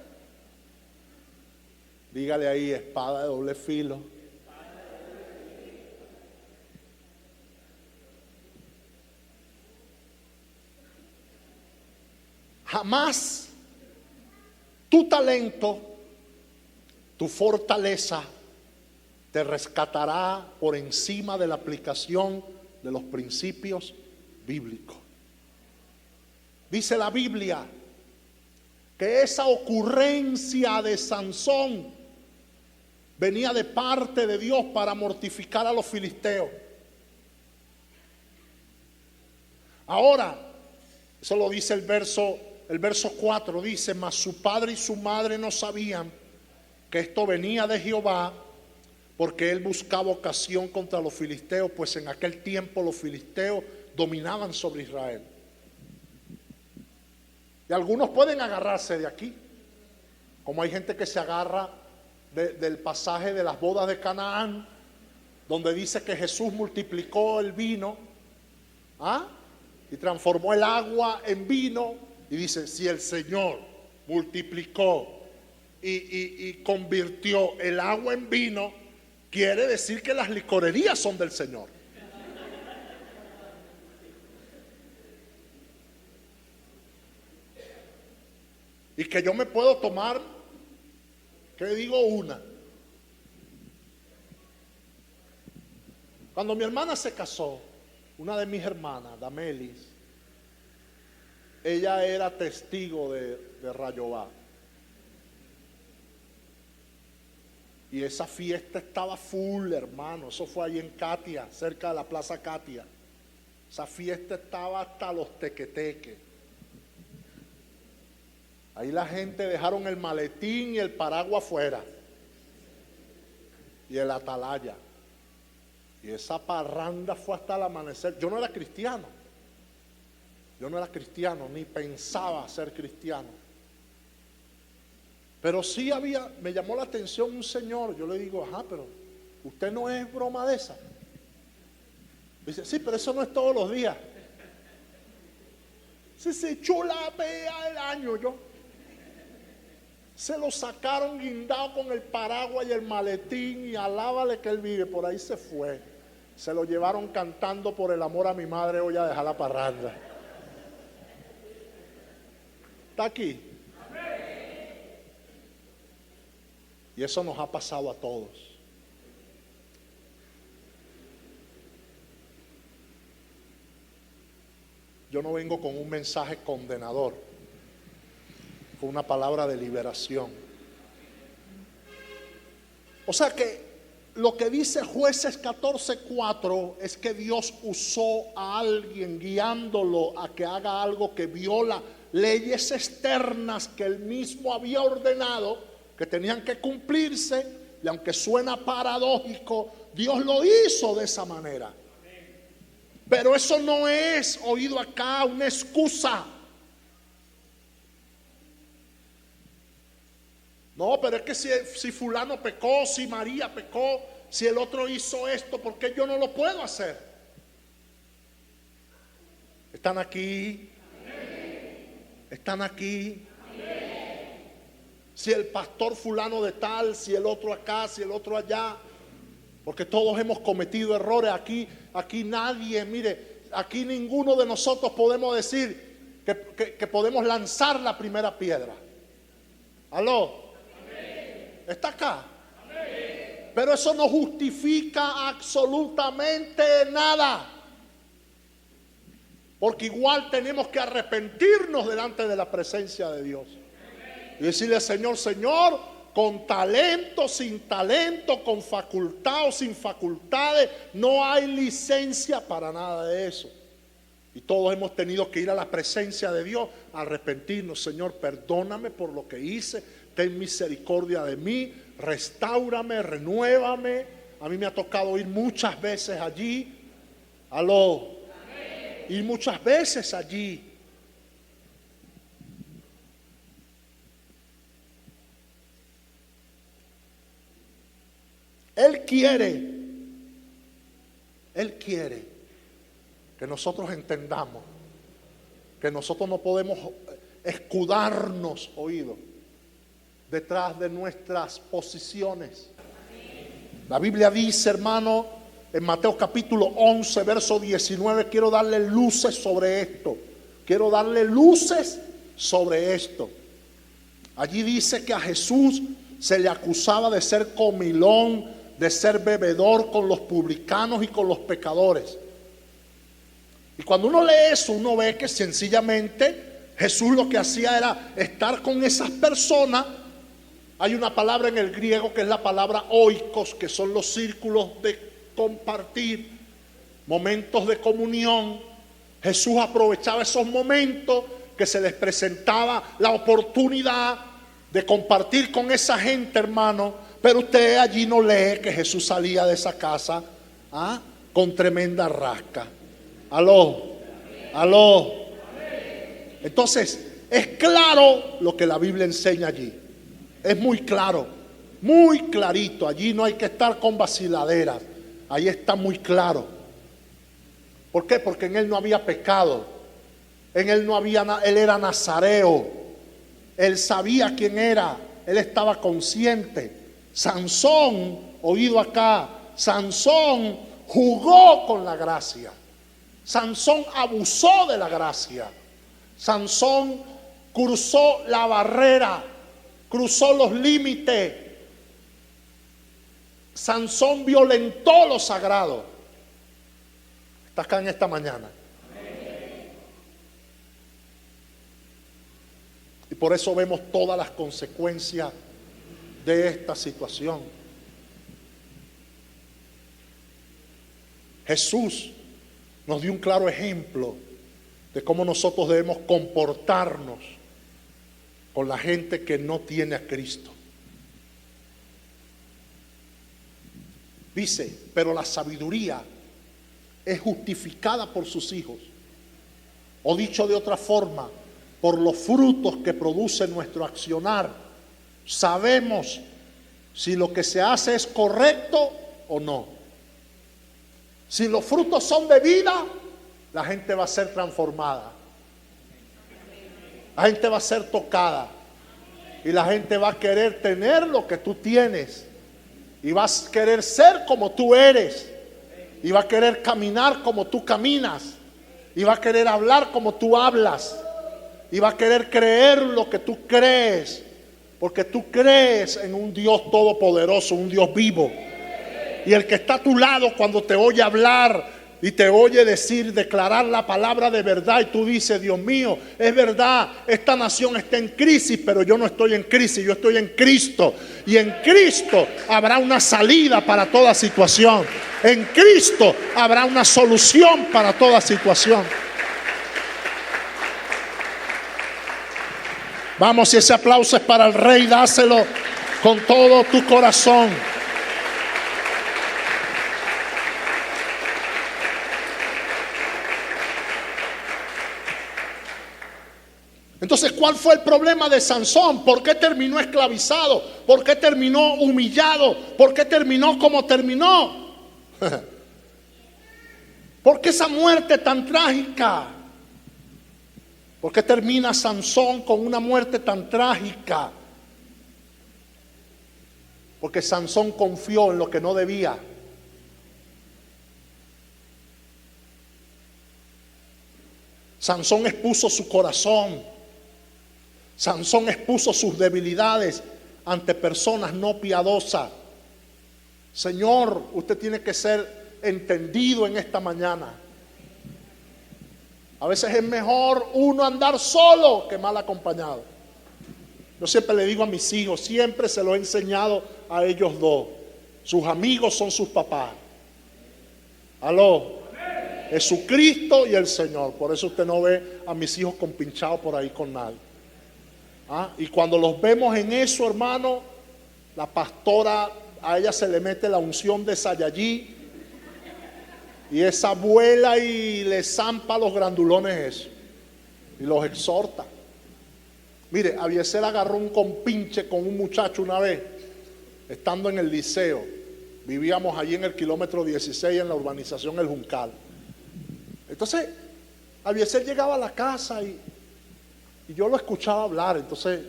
Dígale ahí: espada de doble filo. Jamás tu talento, tu fortaleza te rescatará por encima de la aplicación de los principios bíblicos. Dice la Biblia que esa ocurrencia de Sansón venía de parte de Dios para mortificar a los filisteos. Ahora, eso lo dice el verso 4, dice: mas su padre y su madre no sabían que esto venía de Jehová, porque él buscaba ocasión contra los filisteos, pues en aquel tiempo los filisteos dominaban sobre Israel. Y algunos pueden agarrarse de aquí, como hay gente que se agarra del pasaje de las bodas de Canaán, donde dice que Jesús multiplicó el vino y transformó el agua en vino, y dice: si el Señor multiplicó y convirtió el agua en vino, quiere decir que las licorerías son del Señor. Y que yo me puedo tomar, ¿qué digo? Una. Cuando mi hermana se casó, una de mis hermanas, Damelis, ella era testigo de Rayobá. Y esa fiesta estaba full, hermano. Eso fue ahí en Katia, cerca de la Plaza Katia. Esa fiesta estaba hasta los tequeteques. Ahí la gente dejaron el maletín y el paraguas afuera. Y el atalaya. Y esa parranda fue hasta el amanecer. Yo no era cristiano. Ni pensaba ser cristiano. Pero sí me llamó la atención un señor. Yo le digo: pero usted no es broma de esa. Dice: sí, pero eso no es todos los días. Se echó la pea del año. Se lo sacaron guindado con el paraguas y el maletín, y alábale que él vive. Por ahí se fue. Se lo llevaron cantando: por el amor a mi madre voy a dejar la parranda. ¿Está aquí? Y eso nos ha pasado a todos. Yo no vengo con un mensaje condenador, con una palabra de liberación. O sea que lo que dice Jueces 14:4 es que Dios usó a alguien guiándolo a que haga algo que viola leyes externas que él mismo había ordenado, que tenían que cumplirse. Y aunque suena paradójico, Dios lo hizo de esa manera. Pero eso no es, oído acá, una excusa. No, pero es que si fulano pecó, si María pecó, si el otro hizo esto, ¿por qué yo no lo puedo hacer? ¿Están aquí? ¿Están aquí? Si el pastor fulano de tal, si el otro acá, si el otro allá, Porque todos hemos cometido errores. Aquí nadie, mire, aquí ninguno de nosotros podemos decir que podemos lanzar la primera piedra. ¿Aló? Amén. ¿Está acá? Amén. Pero eso no justifica absolutamente nada. Porque igual tenemos que arrepentirnos delante de la presencia de Dios. Y decirle al Señor, Señor, con talento, sin talento, con facultad o sin facultades, no hay licencia para nada de eso. Y todos hemos tenido que ir a la presencia de Dios a arrepentirnos. Señor, perdóname por lo que hice, ten misericordia de mí, restáurame, renuévame. A mí me ha tocado ir muchas veces allí. Aló. Ir muchas veces allí. Él quiere que nosotros entendamos que nosotros no podemos escudarnos, oído, detrás de nuestras posiciones. La Biblia dice, hermano, en Mateo capítulo 11, verso 19, quiero darle luces sobre esto. Quiero darle luces sobre esto. Allí dice que a Jesús se le acusaba de ser comilón, de ser bebedor con los publicanos y con los pecadores. Y cuando uno lee eso, uno ve que sencillamente Jesús lo que hacía era estar con esas personas. Hay una palabra en el griego que es la palabra oikos, que son los círculos de compartir, momentos de comunión. Jesús aprovechaba esos momentos que se les presentaba la oportunidad de compartir con esa gente, hermano. Pero usted allí no lee que Jesús salía de esa casa con tremenda rasca. Aló. Entonces es claro lo que la Biblia enseña allí. Es muy claro, muy clarito. Allí no hay que estar con vaciladeras. Ahí está muy claro. ¿Por qué? Porque en él no había pecado. En él no había nada. Él era nazareo. Él sabía quién era. Él estaba consciente. Sansón, oído acá, Sansón jugó con la gracia. Sansón abusó de la gracia. Sansón cruzó la barrera, cruzó los límites. Sansón violentó lo sagrado. Está acá en esta mañana. Y por eso vemos todas las consecuencias de esta situación. Jesús nos dio un claro ejemplo de cómo nosotros debemos comportarnos con la gente que no tiene a Cristo. Dice, pero la sabiduría es justificada por sus hijos. O dicho de otra forma, por los frutos que produce nuestro accionar. Sabemos si lo que se hace es correcto o no. Si los frutos son de vida, la gente va a ser transformada. La gente va a ser tocada. Y la gente va a querer tener lo que tú tienes. Y va a querer ser como tú eres. Y va a querer caminar como tú caminas. Y va a querer hablar como tú hablas. Y va a querer creer lo que tú crees. Porque tú crees en un Dios todopoderoso, un Dios vivo. Y el que está a tu lado cuando te oye hablar y te oye declarar la palabra de verdad, y tú dices, Dios mío, es verdad, esta nación está en crisis, pero yo no estoy en crisis, yo estoy en Cristo. Y en Cristo habrá una salida para toda situación. En Cristo habrá una solución para toda situación. Vamos, si ese aplauso es para el Rey, dáselo con todo tu corazón. Entonces, ¿cuál fue el problema de Sansón? ¿Por qué terminó esclavizado? ¿Por qué terminó humillado? ¿Por qué terminó como terminó? ¿Por qué esa muerte tan trágica? ¿Por qué termina Sansón con una muerte tan trágica? Porque Sansón confió en lo que no debía. Sansón expuso su corazón. Sansón expuso sus debilidades ante personas no piadosas. Señor, usted tiene que ser entendido en esta mañana. A veces es mejor uno andar solo que mal acompañado. Yo siempre le digo a mis hijos, siempre se lo he enseñado a ellos dos: sus amigos son sus papás. Aló, Jesucristo y el Señor. Por eso usted no ve a mis hijos compinchados por ahí con nadie. Y cuando los vemos en eso, hermano, la pastora, a ella se le mete la unción de Sayayí, y esa vuela y le zampa los grandulones eso, y los exhorta. Mire, Abiezer agarró un compinche con un muchacho una vez, estando en el liceo. Vivíamos allí en el kilómetro 16 en la urbanización El Juncal. Entonces, Abiezer llegaba a la casa y yo lo escuchaba hablar. Entonces,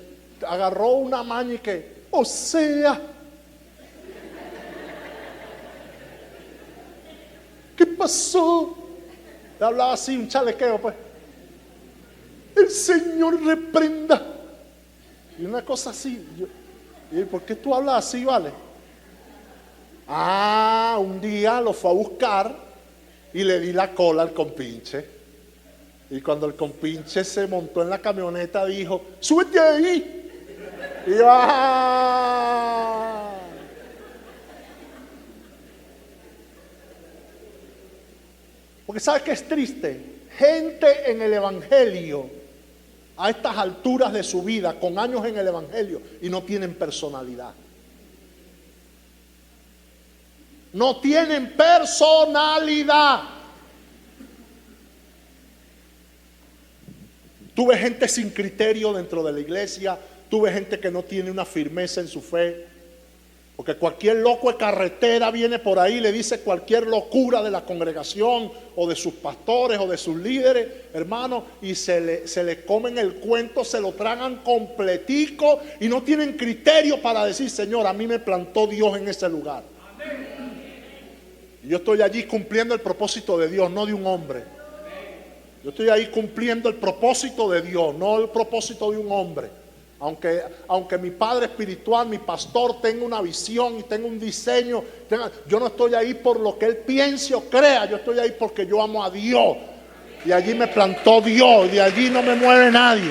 agarró una maña y que, o sea, ¿qué pasó? Le hablaba así, un chalequeo, pues. El Señor reprenda. Y una cosa así. ¿Y por qué tú hablas así, vale? Un día lo fue a buscar y le di la cola al compinche. Y cuando el compinche se montó en la camioneta, dijo, súbete ahí. Y yo, Porque ¿sabes qué es triste? Gente en el evangelio, a estas alturas de su vida, con años en el evangelio, y no tienen personalidad. No tienen personalidad. Tuve gente sin criterio dentro de la iglesia. Tuve gente que no tiene una firmeza en su fe. Porque cualquier loco de carretera viene por ahí y le dice cualquier locura de la congregación o de sus pastores o de sus líderes, hermano, y se le comen el cuento, se lo tragan completico y no tienen criterio para decir, Señor, a mí me plantó Dios en ese lugar. Y yo estoy allí cumpliendo el propósito de Dios, no de un hombre. Yo estoy ahí cumpliendo el propósito de Dios, no el propósito de un hombre. Aunque mi padre espiritual, mi pastor, tenga una visión y tenga un diseño, yo no estoy ahí por lo que él piense o crea. Yo estoy ahí porque yo amo a Dios. Y allí me plantó Dios, y de allí no me mueve nadie.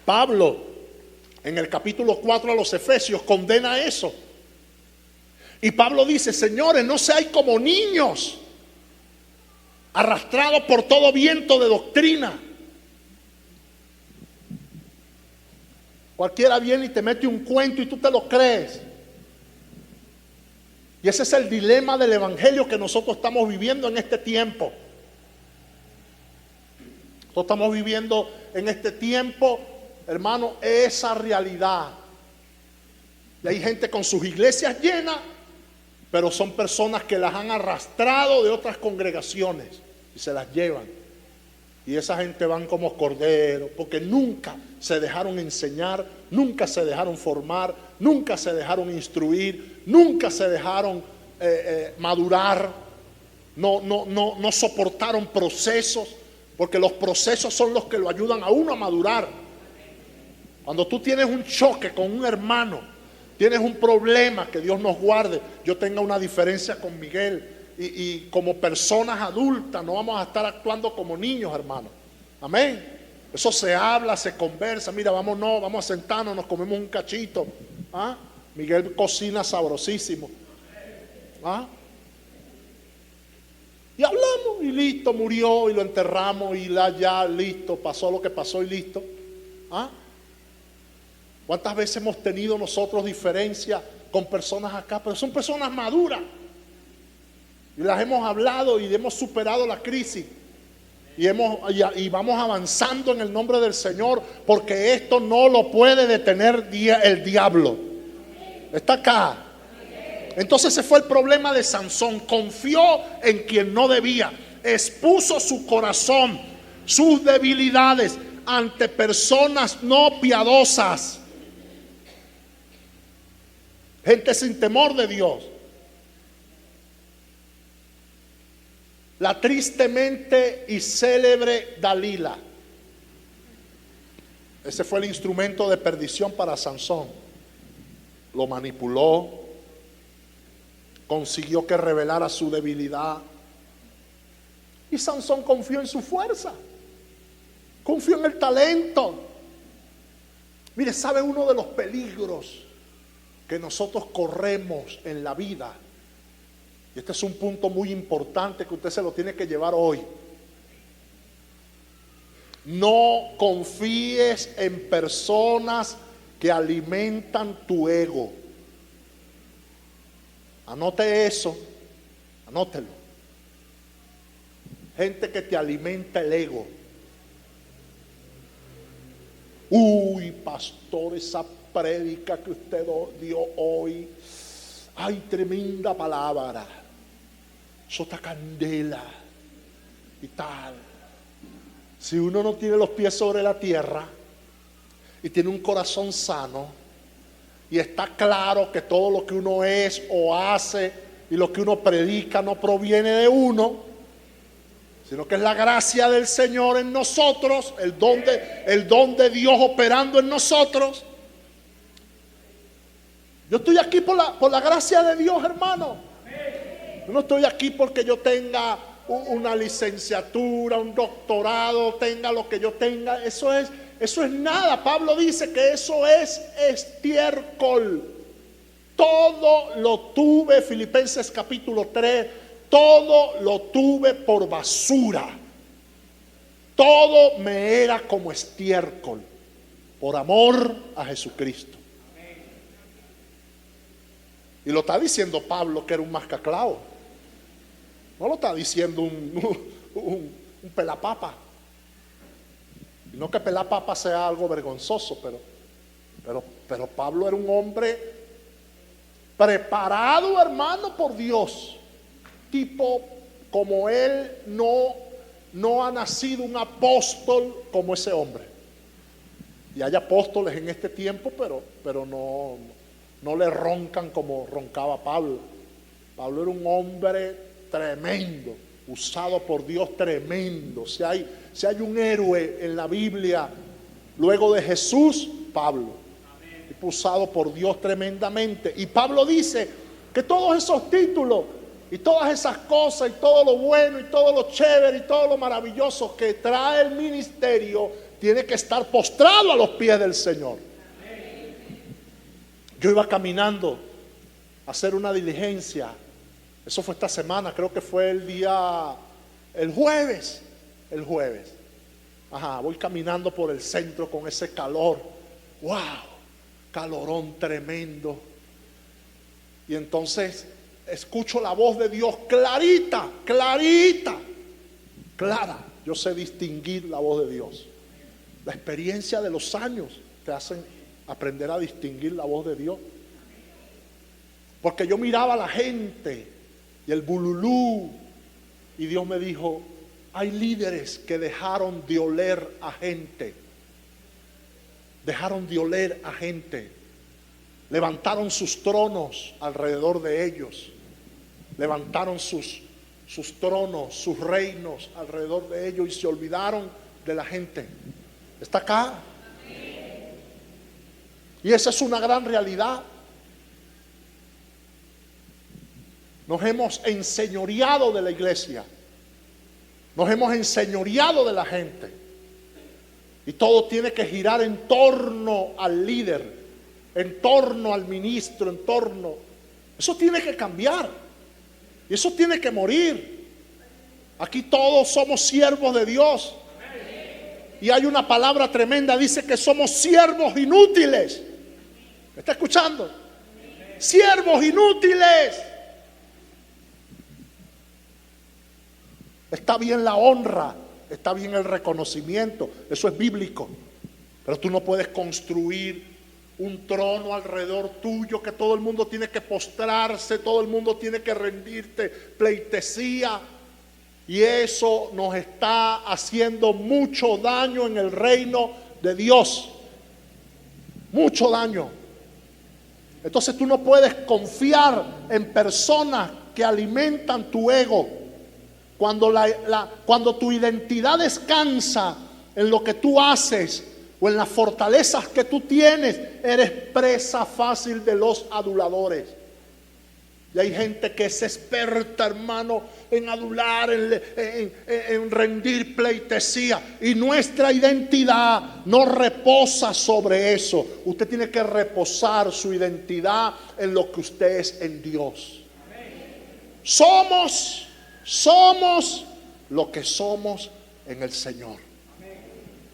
Pablo, en el capítulo 4 a los Efesios, condena eso. Y Pablo dice, señores, no seáis como niños, arrastrados por todo viento de doctrina. Cualquiera viene y te mete un cuento y tú te lo crees. Y ese es el dilema del evangelio que nosotros estamos viviendo en este tiempo. Nosotros estamos viviendo en este tiempo, hermano, esa realidad. Y hay gente con sus iglesias llenas, pero son personas que las han arrastrado de otras congregaciones y se las llevan. Y esa gente van como corderos, porque nunca se dejaron enseñar, nunca se dejaron formar, nunca se dejaron instruir, nunca se dejaron madurar, no soportaron procesos, porque los procesos son los que lo ayudan a uno a madurar. Cuando tú tienes un choque con un hermano, tienes un problema, que Dios nos guarde, yo tenga una diferencia con Miguel, y como personas adultas no vamos a estar actuando como niños, hermano. Amén. Eso se habla, se conversa. Mira, vamos a sentarnos, nos comemos un cachito. Miguel cocina sabrosísimo. Y hablamos y listo, murió y lo enterramos y ya listo, pasó lo que pasó y listo. ¿Cuántas veces hemos tenido nosotros diferencias con personas acá? Pero son personas maduras. Y las hemos hablado y hemos superado la crisis. Y vamos avanzando en el nombre del Señor, porque esto no lo puede detener el diablo. Está acá. Entonces ese fue el problema de Sansón. Confió en quien no debía. Expuso su corazón, sus debilidades ante personas no piadosas. gente sin temor de Dios. La tristemente y célebre Dalila. Ese fue el instrumento de perdición para Sansón. Lo manipuló, consiguió que revelara su debilidad. Y Sansón confió en su fuerza, confió en el talento. Mire, ¿sabe uno de los peligros que nosotros corremos en la vida? Y este es un punto muy importante que usted se lo tiene que llevar hoy. No confíes en personas que alimentan tu ego. Anote eso, anótelo. Gente que te alimenta el ego. Uy, pastor, esa prédica que usted dio hoy, ay, tremenda palabra, sota candela y tal. Si uno no tiene los pies sobre la tierra y tiene un corazón sano y está claro que todo lo que uno es o hace y lo que uno predica no proviene de uno, sino que es la gracia del Señor en nosotros, el don de Dios operando en nosotros. Yo estoy aquí por la gracia de Dios, hermano. Yo no estoy aquí porque yo tenga una licenciatura, un doctorado, tenga lo que yo tenga. Eso es nada. Pablo dice que eso es estiércol. Todo lo tuve, Filipenses capítulo 3, todo lo tuve por basura. Todo me era como estiércol por amor a Jesucristo. Y lo está diciendo Pablo, que era un mascaclao. No lo está diciendo un pelapapa. Y no que pelapapa sea algo vergonzoso, pero Pablo era un hombre preparado, hermano, por Dios. Tipo como él no ha nacido un apóstol como ese hombre. Y hay apóstoles en este tiempo, pero no le roncan como roncaba Pablo. Pablo era un hombre tremendo, usado por Dios, tremendo. Si hay un héroe en la Biblia luego de Jesús, Pablo. Usado por Dios tremendamente. Y Pablo dice que todos esos títulos y todas esas cosas y todo lo bueno y todo lo chévere y todo lo maravilloso que trae el ministerio tiene que estar postrado a los pies del Señor. Yo iba caminando a hacer una diligencia. Eso fue esta semana, creo que fue el jueves. Voy caminando por el centro con ese calor. ¡Wow! Calorón tremendo. Y entonces escucho la voz de Dios clarita, clara. Yo sé distinguir la voz de Dios. La experiencia de los años te hacen aprender a distinguir la voz de Dios. Porque yo miraba a la gente y el bululú, y Dios me dijo: hay líderes que dejaron de oler a gente. Dejaron de oler a gente. Levantaron sus tronos alrededor de ellos. Levantaron sus tronos, sus reinos alrededor de ellos, y se olvidaron de la gente. ¿Está acá? Y esa es una gran realidad. Nos hemos enseñoreado de la iglesia. Nos hemos enseñoreado de la gente. Y todo tiene que girar en torno al líder, en torno al ministro, en torno. Eso tiene que cambiar. Y eso tiene que morir. Aquí todos somos siervos de Dios. Y hay una palabra tremenda, dice que somos siervos inútiles. ¿Me está escuchando? Siervos inútiles. Está bien la honra, está bien el reconocimiento, eso es bíblico. Pero tú no puedes construir un trono alrededor tuyo que todo el mundo tiene que postrarse, todo el mundo tiene que rendirte pleitesía. Y eso nos está haciendo mucho daño en el reino de Dios. Mucho daño. Entonces tú no puedes confiar en personas que alimentan tu ego. Cuando tu identidad descansa en lo que tú haces o en las fortalezas que tú tienes, eres presa fácil de los aduladores. Y hay gente que es experta, hermano, en adular, en rendir pleitesía. Y nuestra identidad no reposa sobre eso. Usted tiene que reposar su identidad en lo que usted es en Dios. Somos lo que somos en el Señor.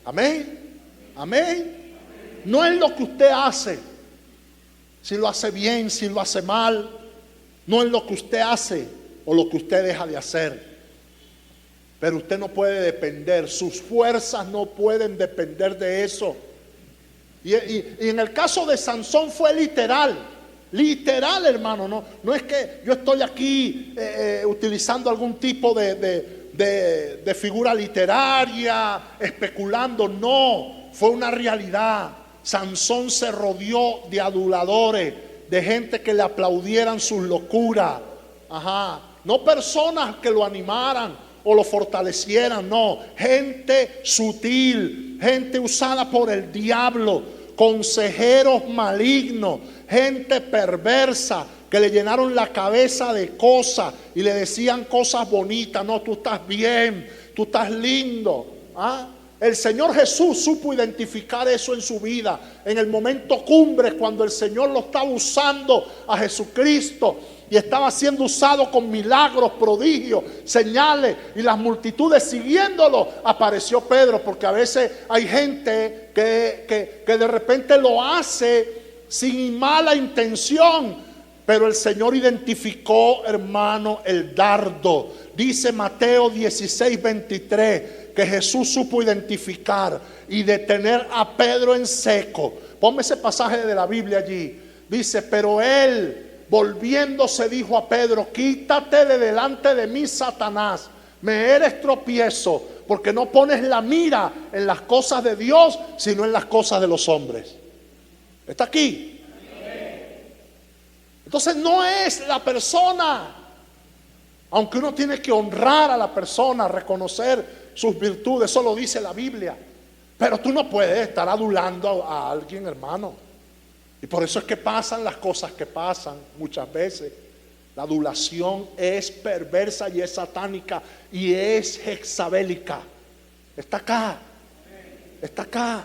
Amén. Amén. No es lo que usted hace, si lo hace bien, si lo hace mal. No es lo que usted hace o lo que usted deja de hacer. Pero usted no puede depender, sus fuerzas no pueden depender de eso. Y en el caso de Sansón fue literal, hermano. No es que yo estoy aquí utilizando algún tipo de figura literaria, especulando. No, fue una realidad. Sansón se rodeó de aduladores, de gente que le aplaudieran sus locuras. No personas que lo animaran o lo fortalecieran, no. Gente sutil, gente usada por el diablo, consejeros malignos, gente perversa que le llenaron la cabeza de cosas y le decían cosas bonitas. No, tú estás bien, tú estás lindo. El Señor Jesús supo identificar eso en su vida. En el momento cumbre, cuando el Señor lo estaba usando a Jesucristo y estaba siendo usado con milagros, prodigios, señales, y las multitudes siguiéndolo, apareció Pedro. Porque a veces hay gente que de repente lo hace sin mala intención, pero el Señor identificó, hermano, el dardo. Dice Mateo 16:23 que Jesús supo identificar y detener a Pedro en seco. Ponme ese pasaje de la Biblia allí. Dice: pero él, volviéndose, dijo a Pedro: quítate de delante de mí, Satanás, me eres tropiezo, porque no pones la mira en las cosas de Dios, sino en las cosas de los hombres. ¿Está aquí? Entonces no es la persona, aunque uno tiene que honrar a la persona, reconocer sus virtudes, eso lo dice la Biblia. Pero tú no puedes estar adulando a alguien, hermano. Y por eso es que pasan las cosas que pasan muchas veces. La adulación es perversa y es satánica y es jezabélica. Está acá. Está acá.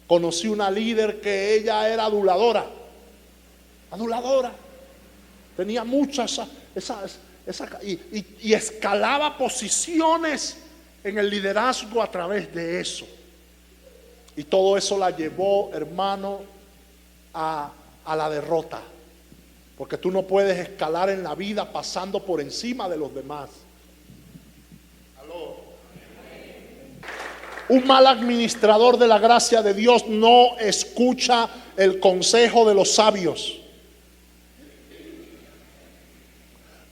Conocí una líder que ella era aduladora. Tenía muchas y escalaba posiciones en el liderazgo a través de eso. Y todo eso la llevó, hermano, a la derrota. Porque tú no puedes escalar en la vida pasando por encima de los demás. ¿Aló? Un mal administrador de la gracia de Dios no escucha el consejo de los sabios.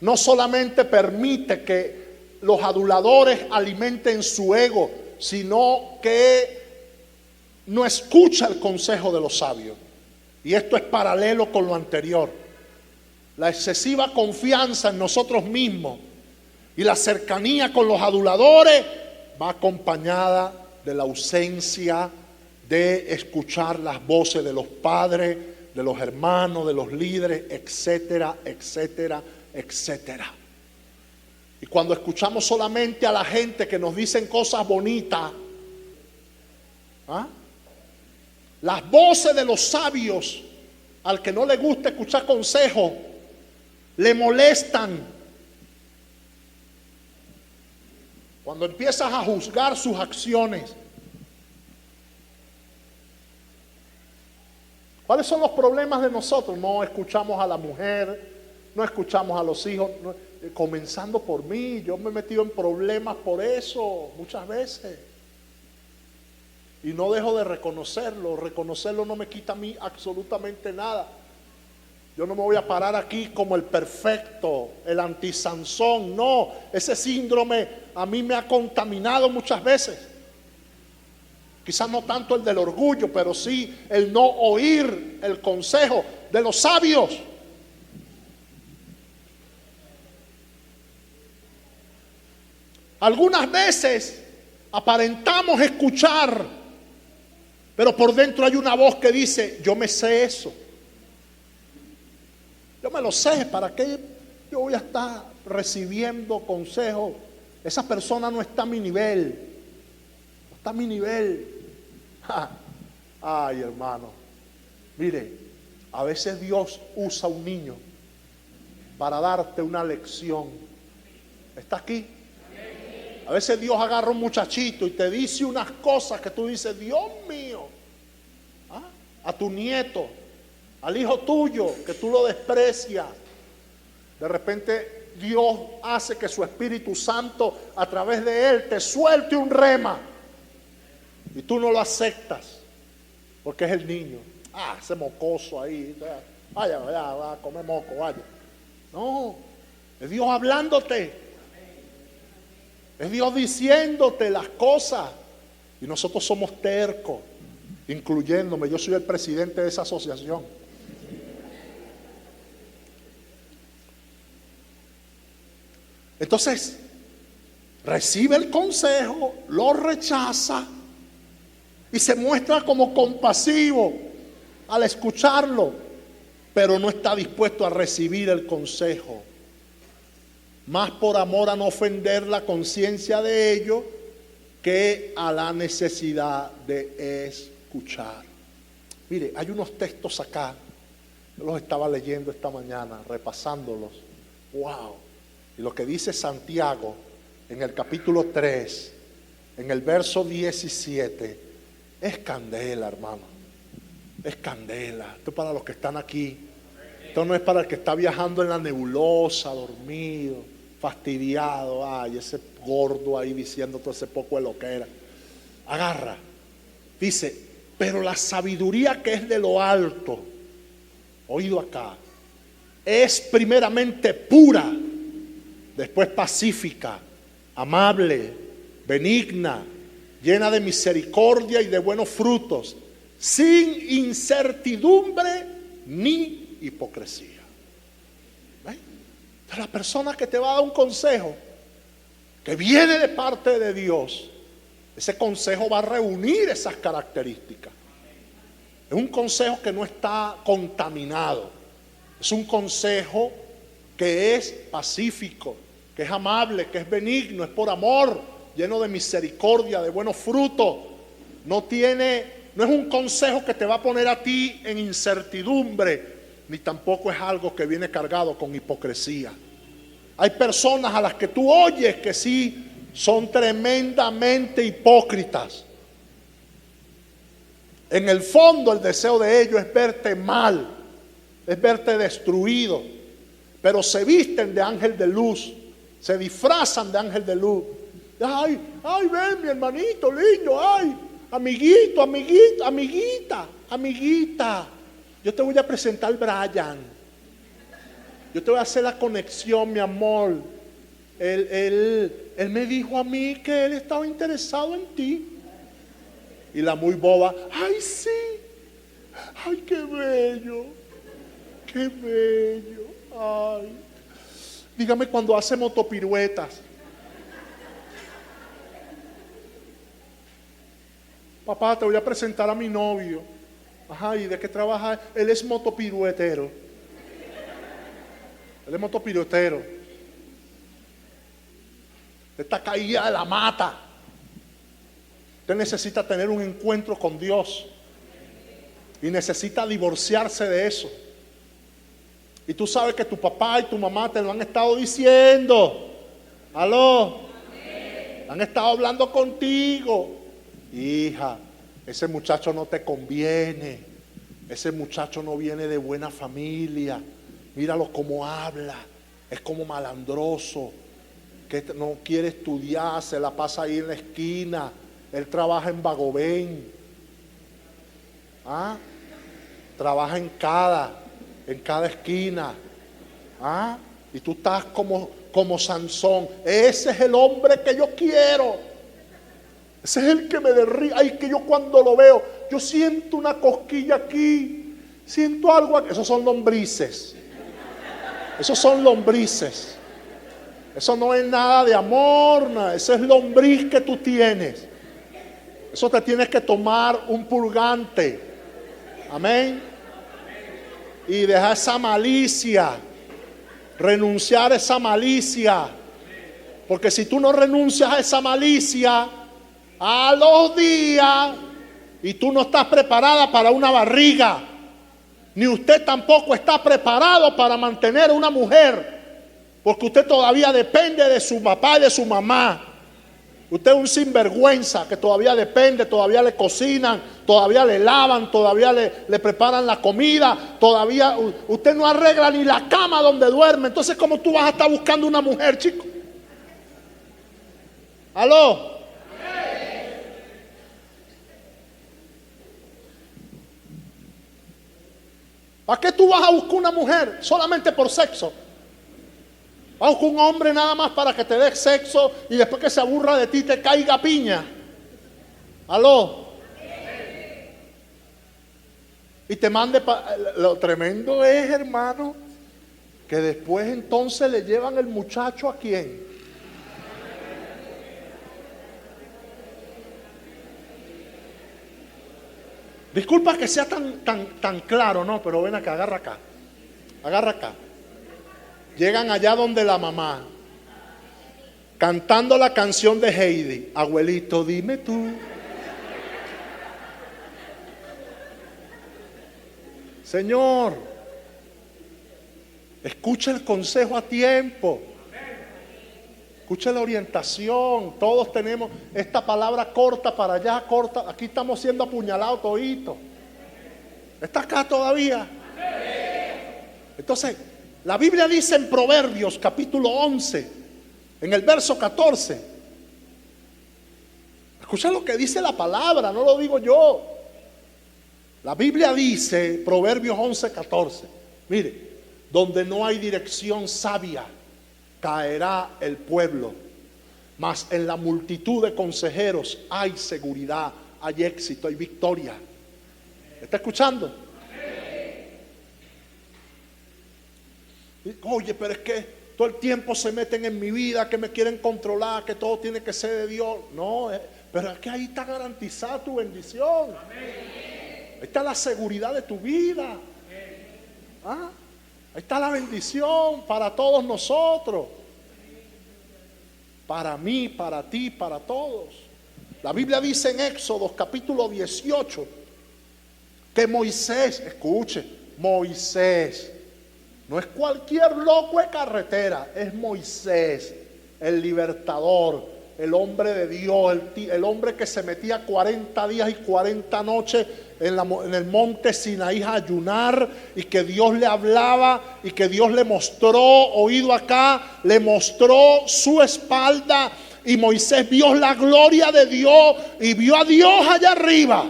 No solamente permite que los aduladores alimenten su ego, sino que no escucha el consejo de los sabios. Y esto es paralelo con lo anterior. La excesiva confianza en nosotros mismos y la cercanía con los aduladores va acompañada de la ausencia de escuchar las voces de los padres, de los hermanos, de los líderes, etcétera, etcétera, etcétera. Y cuando escuchamos solamente a la gente que nos dicen cosas bonitas, las voces de los sabios, al que no le gusta escuchar consejos, le molestan. Cuando empiezas a juzgar sus acciones, ¿cuáles son los problemas de nosotros? No escuchamos a la mujer, no escuchamos a los hijos, comenzando por mí. Yo me he metido en problemas por eso muchas veces. Y no dejo de reconocerlo. Reconocerlo no me quita a mí absolutamente nada. Yo no me voy a parar aquí como el perfecto, el anti-Sansón. No, ese síndrome a mí me ha contaminado muchas veces. Quizás no tanto el del orgullo, pero sí el no oír el consejo de los sabios. Algunas veces aparentamos escuchar, pero por dentro hay una voz que dice: yo me sé eso. Yo me lo sé, ¿para qué yo voy a estar recibiendo consejos? Esa persona no está a mi nivel. No está a mi nivel. Ay, hermano. Mire, a veces Dios usa un niño para darte una lección. ¿Está aquí? A veces Dios agarra un muchachito y te dice unas cosas que tú dices: Dios mío. A tu nieto, al hijo tuyo, que tú lo desprecias. De repente Dios hace que su Espíritu Santo a través de él te suelte un rema y tú no lo aceptas porque es el niño. Ese mocoso ahí, vaya, va a comer moco, vaya. No, es Dios hablándote, es Dios diciéndote las cosas, y nosotros somos tercos, incluyéndome. Yo soy el presidente de esa asociación. Entonces, recibe el consejo, lo rechaza y se muestra como compasivo al escucharlo, pero no está dispuesto a recibir el consejo, más por amor a no ofender la conciencia de ellos que a la necesidad de escuchar. Mire, hay unos textos acá, yo los estaba leyendo esta mañana, repasándolos. ¡Wow! Y lo que dice Santiago en el capítulo 3, en el verso 17, es candela, hermano. Es candela. Esto es para los que están aquí. Esto no es para el que está viajando en la nebulosa, dormido, fastidiado. Ay, ese gordo ahí diciendo todo ese poco de lo que era. Agarra. Dice: pero la sabiduría que es de lo alto, oído acá, es primeramente pura, después pacífica, amable, benigna, llena de misericordia y de buenos frutos, sin incertidumbre ni hipocresía. ¿Ven? La persona que te va a dar un consejo que viene de parte de Dios, ese consejo va a reunir esas características. Es un consejo que no está contaminado. Es un consejo que es pacífico, que es amable, que es benigno, es por amor, lleno de misericordia, de buenos frutos. No es un consejo que te va a poner a ti en incertidumbre, ni tampoco es algo que viene cargado con hipocresía. Hay personas a las que tú oyes que sí son tremendamente hipócritas. En el fondo el deseo de ellos es verte mal, es verte destruido, pero se visten de ángel de luz, se disfrazan de ángel de luz. Ay, ven mi hermanito lindo, ay, amiguito, amiguita. Yo te voy a presentar a Brian. Yo te voy a hacer la conexión, mi amor. Él me dijo a mí que él estaba interesado en ti. Y la muy boba: ay, sí, ay, qué bello, ay. Dígame cuando hace motopiruetas. Papá, te voy a presentar a mi novio. Ajá, ¿y de qué trabaja? Él es motopiruetero. Él es motopiruetero. Esta caída de la mata. Usted necesita tener un encuentro con Dios. Y necesita divorciarse de eso. Y tú sabes que tu papá y tu mamá te lo han estado diciendo. ¿Aló? Han estado hablando contigo. Hija, ese muchacho no te conviene. Ese muchacho no viene de buena familia. Míralo cómo habla. Es como malandroso. Que no quiere estudiar, se la pasa ahí en la esquina. Él trabaja en Bagobén. Trabaja en cada esquina. Y tú estás como Sansón. Ese es el hombre que yo quiero. Ese es el que me derriba. Ay, que yo cuando lo veo, yo siento una cosquilla aquí, siento algo aquí. Esos son lombrices. Esos son lombrices. Eso no es nada de amor, nada. Eso es lombriz que tú tienes. Eso te tienes que tomar un purgante. Amén. Y dejar esa malicia. Renunciar a esa malicia. Porque si tú no renuncias a esa malicia, a los días, y tú no estás preparada para una barriga, ni usted tampoco está preparado para mantener una mujer, porque usted todavía depende de su papá y de su mamá. Usted es un sinvergüenza que todavía depende, todavía le cocinan, todavía le lavan, todavía le preparan la comida, todavía usted no arregla ni la cama donde duerme. Entonces, ¿cómo tú vas a estar buscando una mujer, chico? ¿Aló? ¿Para qué tú vas a buscar una mujer solamente por sexo? Vas a buscar un hombre nada más para que te dé sexo y después que se aburra de ti te caiga piña. ¿Aló? Y te mande lo tremendo es, hermano, que después entonces le llevan el muchacho ¿a quién? Disculpa que sea tan claro, no, pero ven acá, agarra acá. Agarra acá. Llegan allá donde la mamá, cantando la canción de Heidi. Abuelito, dime tú. Señor, escucha el consejo a tiempo. Escucha la orientación. Todos tenemos esta palabra corta para allá, corta. Aquí estamos siendo apuñalados toditos. ¿Está acá todavía? Entonces, la Biblia dice en Proverbios capítulo 11, en el verso 14. Escucha lo que dice la palabra, no lo digo yo. La Biblia dice, Proverbios 11, 14. Mire, donde no hay dirección sabia, caerá el pueblo, mas en la multitud de consejeros hay seguridad, hay éxito, hay victoria. ¿Está escuchando? Oye, pero es que todo el tiempo se meten en mi vida, que me quieren controlar, que todo tiene que ser de Dios. No, pero es que ahí está garantizada tu bendición. Ahí está la seguridad de tu vida. ¿Ah? Ahí está la bendición para todos nosotros. Para mí, para ti, para todos. La Biblia dice en Éxodo capítulo 18 que Moisés, escuche, Moisés, no es cualquier loco de carretera, es Moisés, el libertador, el hombre de Dios, el hombre que se metía 40 días y 40 noches en el monte Sinaí a ayunar, y que Dios le hablaba y que Dios le mostró, oído acá, le mostró su espalda, y Moisés vio la gloria de Dios y vio a Dios allá arriba.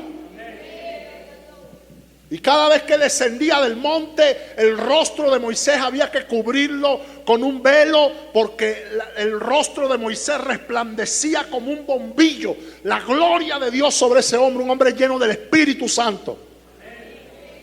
Y cada vez que descendía del monte, el rostro de Moisés había que cubrirlo con un velo, porque el rostro de Moisés resplandecía como un bombillo. La gloria de Dios sobre ese hombre, un hombre lleno del Espíritu Santo.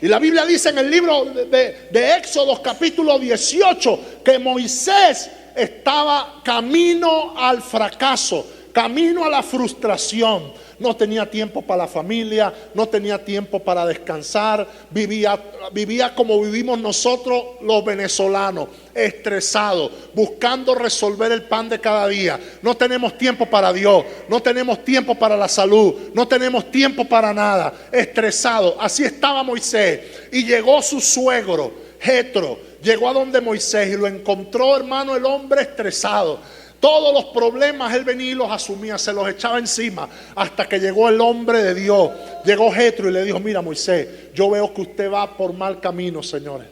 Y la Biblia dice en el libro de Éxodo capítulo 18 que Moisés estaba camino al fracaso, camino a la frustración. No tenía tiempo para la familia, no tenía tiempo para descansar, vivía como vivimos nosotros los venezolanos, estresados, buscando resolver el pan de cada día. No tenemos tiempo para Dios, no tenemos tiempo para la salud, no tenemos tiempo para nada, estresado. Así estaba Moisés, y llegó su suegro, Jetro, llegó a donde Moisés y lo encontró, hermano, el hombre estresado. Todos los problemas él venía y los asumía, se los echaba encima, hasta que llegó el hombre de Dios. Llegó Jetro y le dijo: mira, Moisés, yo veo que usted va por mal camino, señores.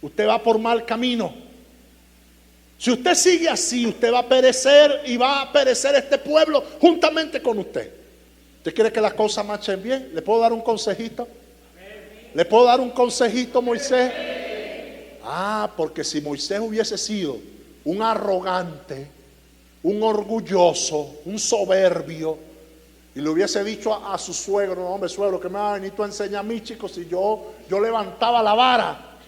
Usted va por mal camino. Si usted sigue así, usted va a perecer, y va a perecer este pueblo juntamente con usted. ¿Usted quiere que las cosas marchen bien? ¿Le puedo dar un consejito? ¿Le puedo dar un consejito, Moisés? Porque si Moisés hubiese sido un arrogante, un orgulloso, un soberbio, y le hubiese dicho a su suegro: no, hombre, suegro, ¿qué me va a venir tú a enseñar a mí, chicos, si yo levantaba la vara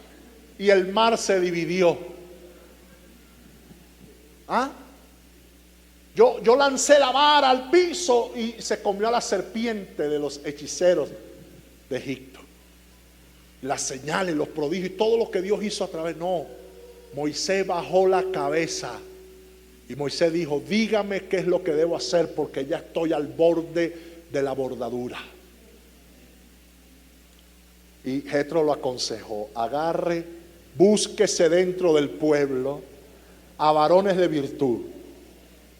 y el mar se dividió? ¿Ah? Yo lancé la vara al piso y se comió a la serpiente de los hechiceros de Egipto. Las señales, los prodigios y todo lo que Dios hizo a través. No, Moisés bajó la cabeza y Moisés dijo: dígame qué es lo que debo hacer, porque ya estoy al borde de la bordadura. Y Jetro lo aconsejó: agarre, búsquese dentro del pueblo a varones de virtud,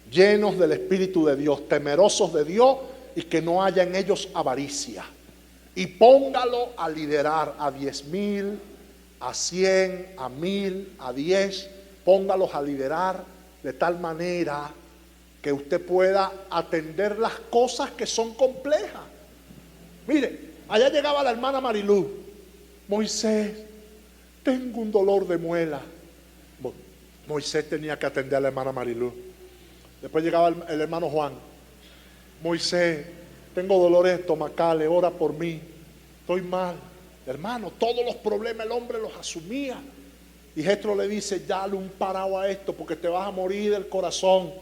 llenos del Espíritu de Dios, temerosos de Dios, y que no haya en ellos avaricia, y póngalo a liderar a 10,000, a 100, a 1,000, a 10. Póngalos a liderar de tal manera que usted pueda atender las cosas que son complejas. Mire, allá llegaba la hermana Marilú: Moisés, tengo un dolor de muela. Moisés tenía que atender a la hermana Marilú. Después llegaba el hermano Juan: Moisés, tengo dolores estomacales, ora por mí, estoy mal. Hermano, todos los problemas el hombre los asumía. Y Jetro le dice: dale un parado a esto, porque te vas a morir del corazón.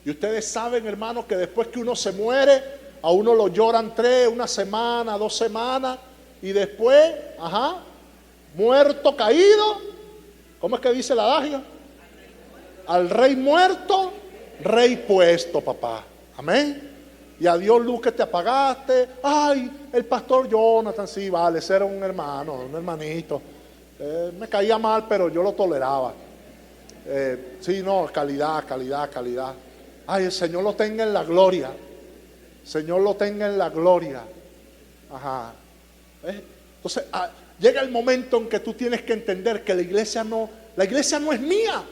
Y ustedes saben, hermano, que después que uno se muere, a uno lo lloran 3, 1 semana, 2 semanas, y después, muerto, caído. ¿Cómo es que dice el adagio? Al rey muerto, rey puesto, papá. Amén. Y adiós luz que te apagaste. Ay, el pastor Jonathan, sí, vale, ese era un hermano, un hermanito. Me caía mal, pero yo lo toleraba. Sí, no, calidad. Ay, el Señor lo tenga en la gloria. Señor lo tenga en la gloria. Ajá. Entonces, llega el momento en que tú tienes que entender que la iglesia no es mía.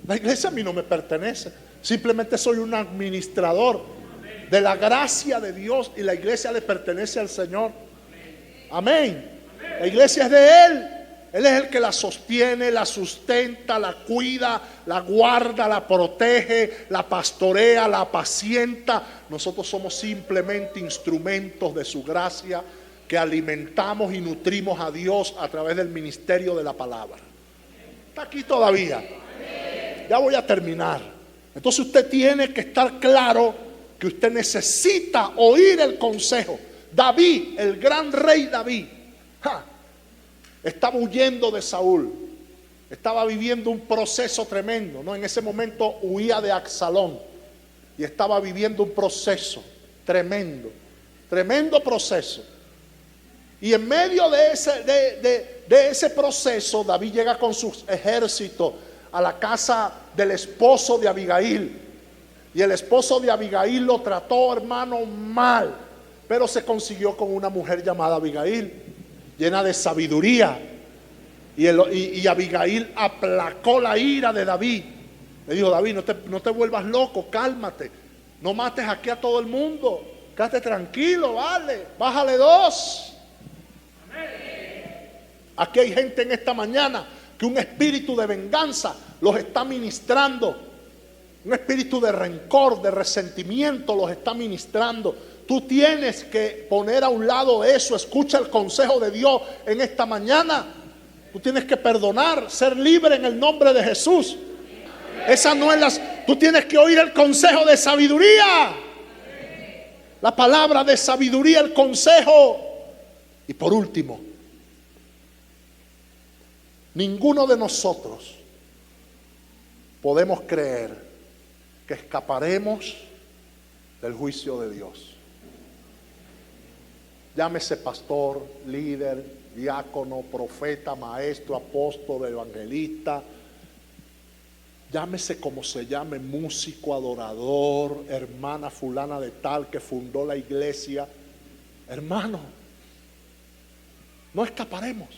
La iglesia a mí no me pertenece. Simplemente soy un administrador de la gracia de Dios, y la iglesia le pertenece al Señor. Amén. La iglesia es de Él. Él es el que la sostiene, la sustenta, la cuida, la guarda, la protege, la pastorea, la apacienta. Nosotros somos simplemente instrumentos de su gracia, que alimentamos y nutrimos a Dios a través del ministerio de la palabra. ¿Está aquí todavía? Ya voy a terminar. Entonces usted tiene que estar claro que usted necesita oír el consejo. David, el gran rey David, estaba huyendo de Saúl. Estaba viviendo un proceso tremendo, ¿no? En ese momento huía de Absalón y estaba viviendo un proceso tremendo proceso. Y en medio de ese proceso, David llega con sus ejércitos a la casa del esposo de Abigail. Y el esposo de Abigail lo trató, hermano, mal. Pero se consiguió con una mujer llamada Abigail, llena de sabiduría. Y Abigail aplacó la ira de David. Le dijo: David, no te vuelvas loco, cálmate. No mates aquí a todo el mundo. Quédate tranquilo, vale. Bájale 2. Aquí hay gente en esta mañana que un espíritu de venganza los está ministrando. Un espíritu de rencor, de resentimiento los está ministrando. Tú tienes que poner a un lado eso. Escucha el consejo de Dios en esta mañana. Tú tienes que perdonar, ser libre en el nombre de Jesús. Esa no es tú tienes que oír el consejo de sabiduría. La palabra de sabiduría, el consejo. Y por último, ninguno de nosotros podemos creer que escaparemos del juicio de Dios. Llámese pastor, líder, diácono, profeta, maestro, apóstol, evangelista. Llámese como se llame, músico, adorador, hermana fulana de tal que fundó la iglesia. Hermano, no escaparemos.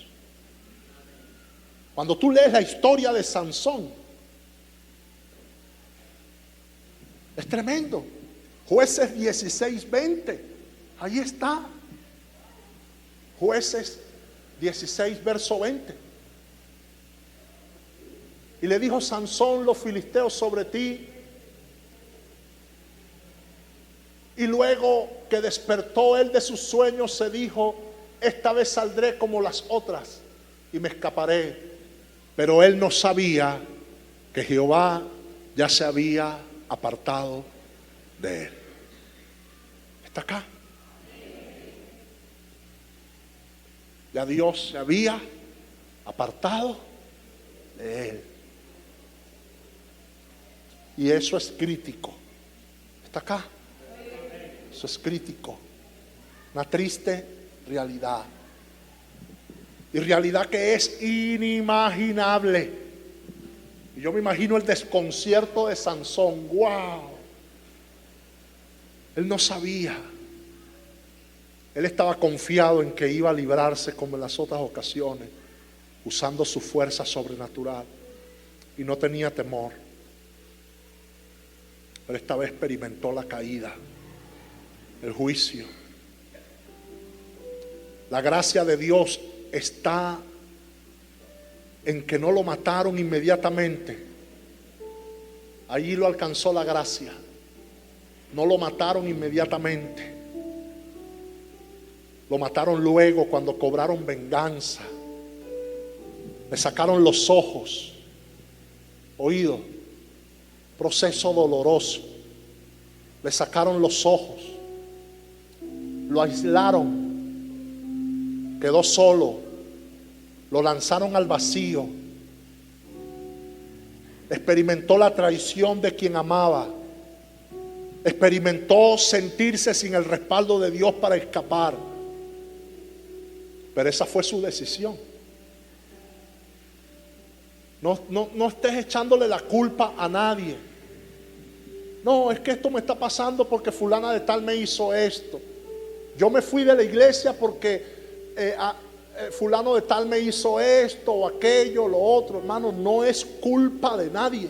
Cuando tú lees la historia de Sansón, es tremendo. Jueces 16:20, ahí está. Jueces 16, verso 20. Y le dijo: Sansón, los filisteos sobre ti. Y luego que despertó él de sus sueños, se dijo: esta vez saldré como las otras y me escaparé. Pero él no sabía que Jehová ya se había apartado de él. ¿Está acá? Ya Dios se había apartado de él. Y eso es crítico. ¿Está acá? Eso es crítico. Una triste realidad. Y realidad que es inimaginable. Y yo me imagino el desconcierto de Sansón. ¡Wow! Él no sabía. Él estaba confiado en que iba a librarse como en las otras ocasiones, usando su fuerza sobrenatural. Y no tenía temor. Pero esta vez experimentó la caída, el juicio. La gracia de Dios está en que no lo mataron inmediatamente. Allí lo alcanzó la gracia. No lo mataron inmediatamente. Lo mataron luego, cuando cobraron venganza. Le sacaron los ojos, oídos, proceso doloroso. Le sacaron los ojos, lo aislaron, quedó solo, lo lanzaron al vacío. Experimentó la traición de quien amaba. Experimentó sentirse sin el respaldo de Dios para escapar. Pero esa fue su decisión. No estés echándole la culpa a nadie. No, es que esto me está pasando porque fulana de tal me hizo esto. Yo me fui de la iglesia porque fulano de tal me hizo esto o aquello, lo otro. Hermano, no es culpa de nadie.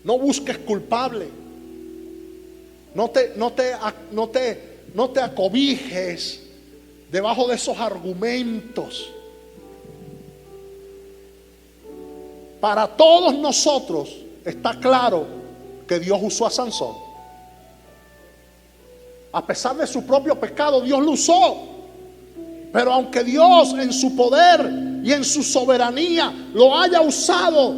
No busques culpable. No te acobijes debajo de esos argumentos. Para todos nosotros está claro que Dios usó a Sansón. A pesar de su propio pecado, Dios lo usó. Pero aunque Dios en su poder y en su soberanía lo haya usado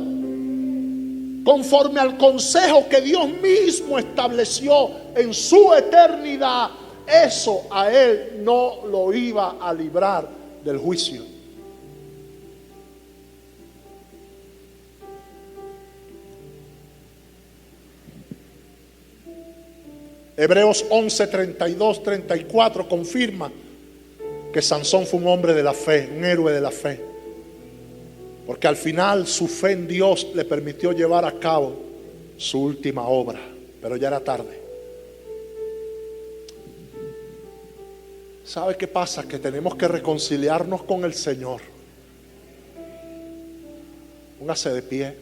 conforme al consejo que Dios mismo estableció en su eternidad, eso a él no lo iba a librar del juicio. Hebreos 11, 32, 34 confirma que Sansón fue un hombre de la fe, un héroe de la fe. Porque al final su fe en Dios le permitió llevar a cabo su última obra. Pero ya era tarde. ¿Sabe qué pasa? Que tenemos que reconciliarnos con el Señor. Póngase de pie,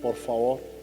por favor.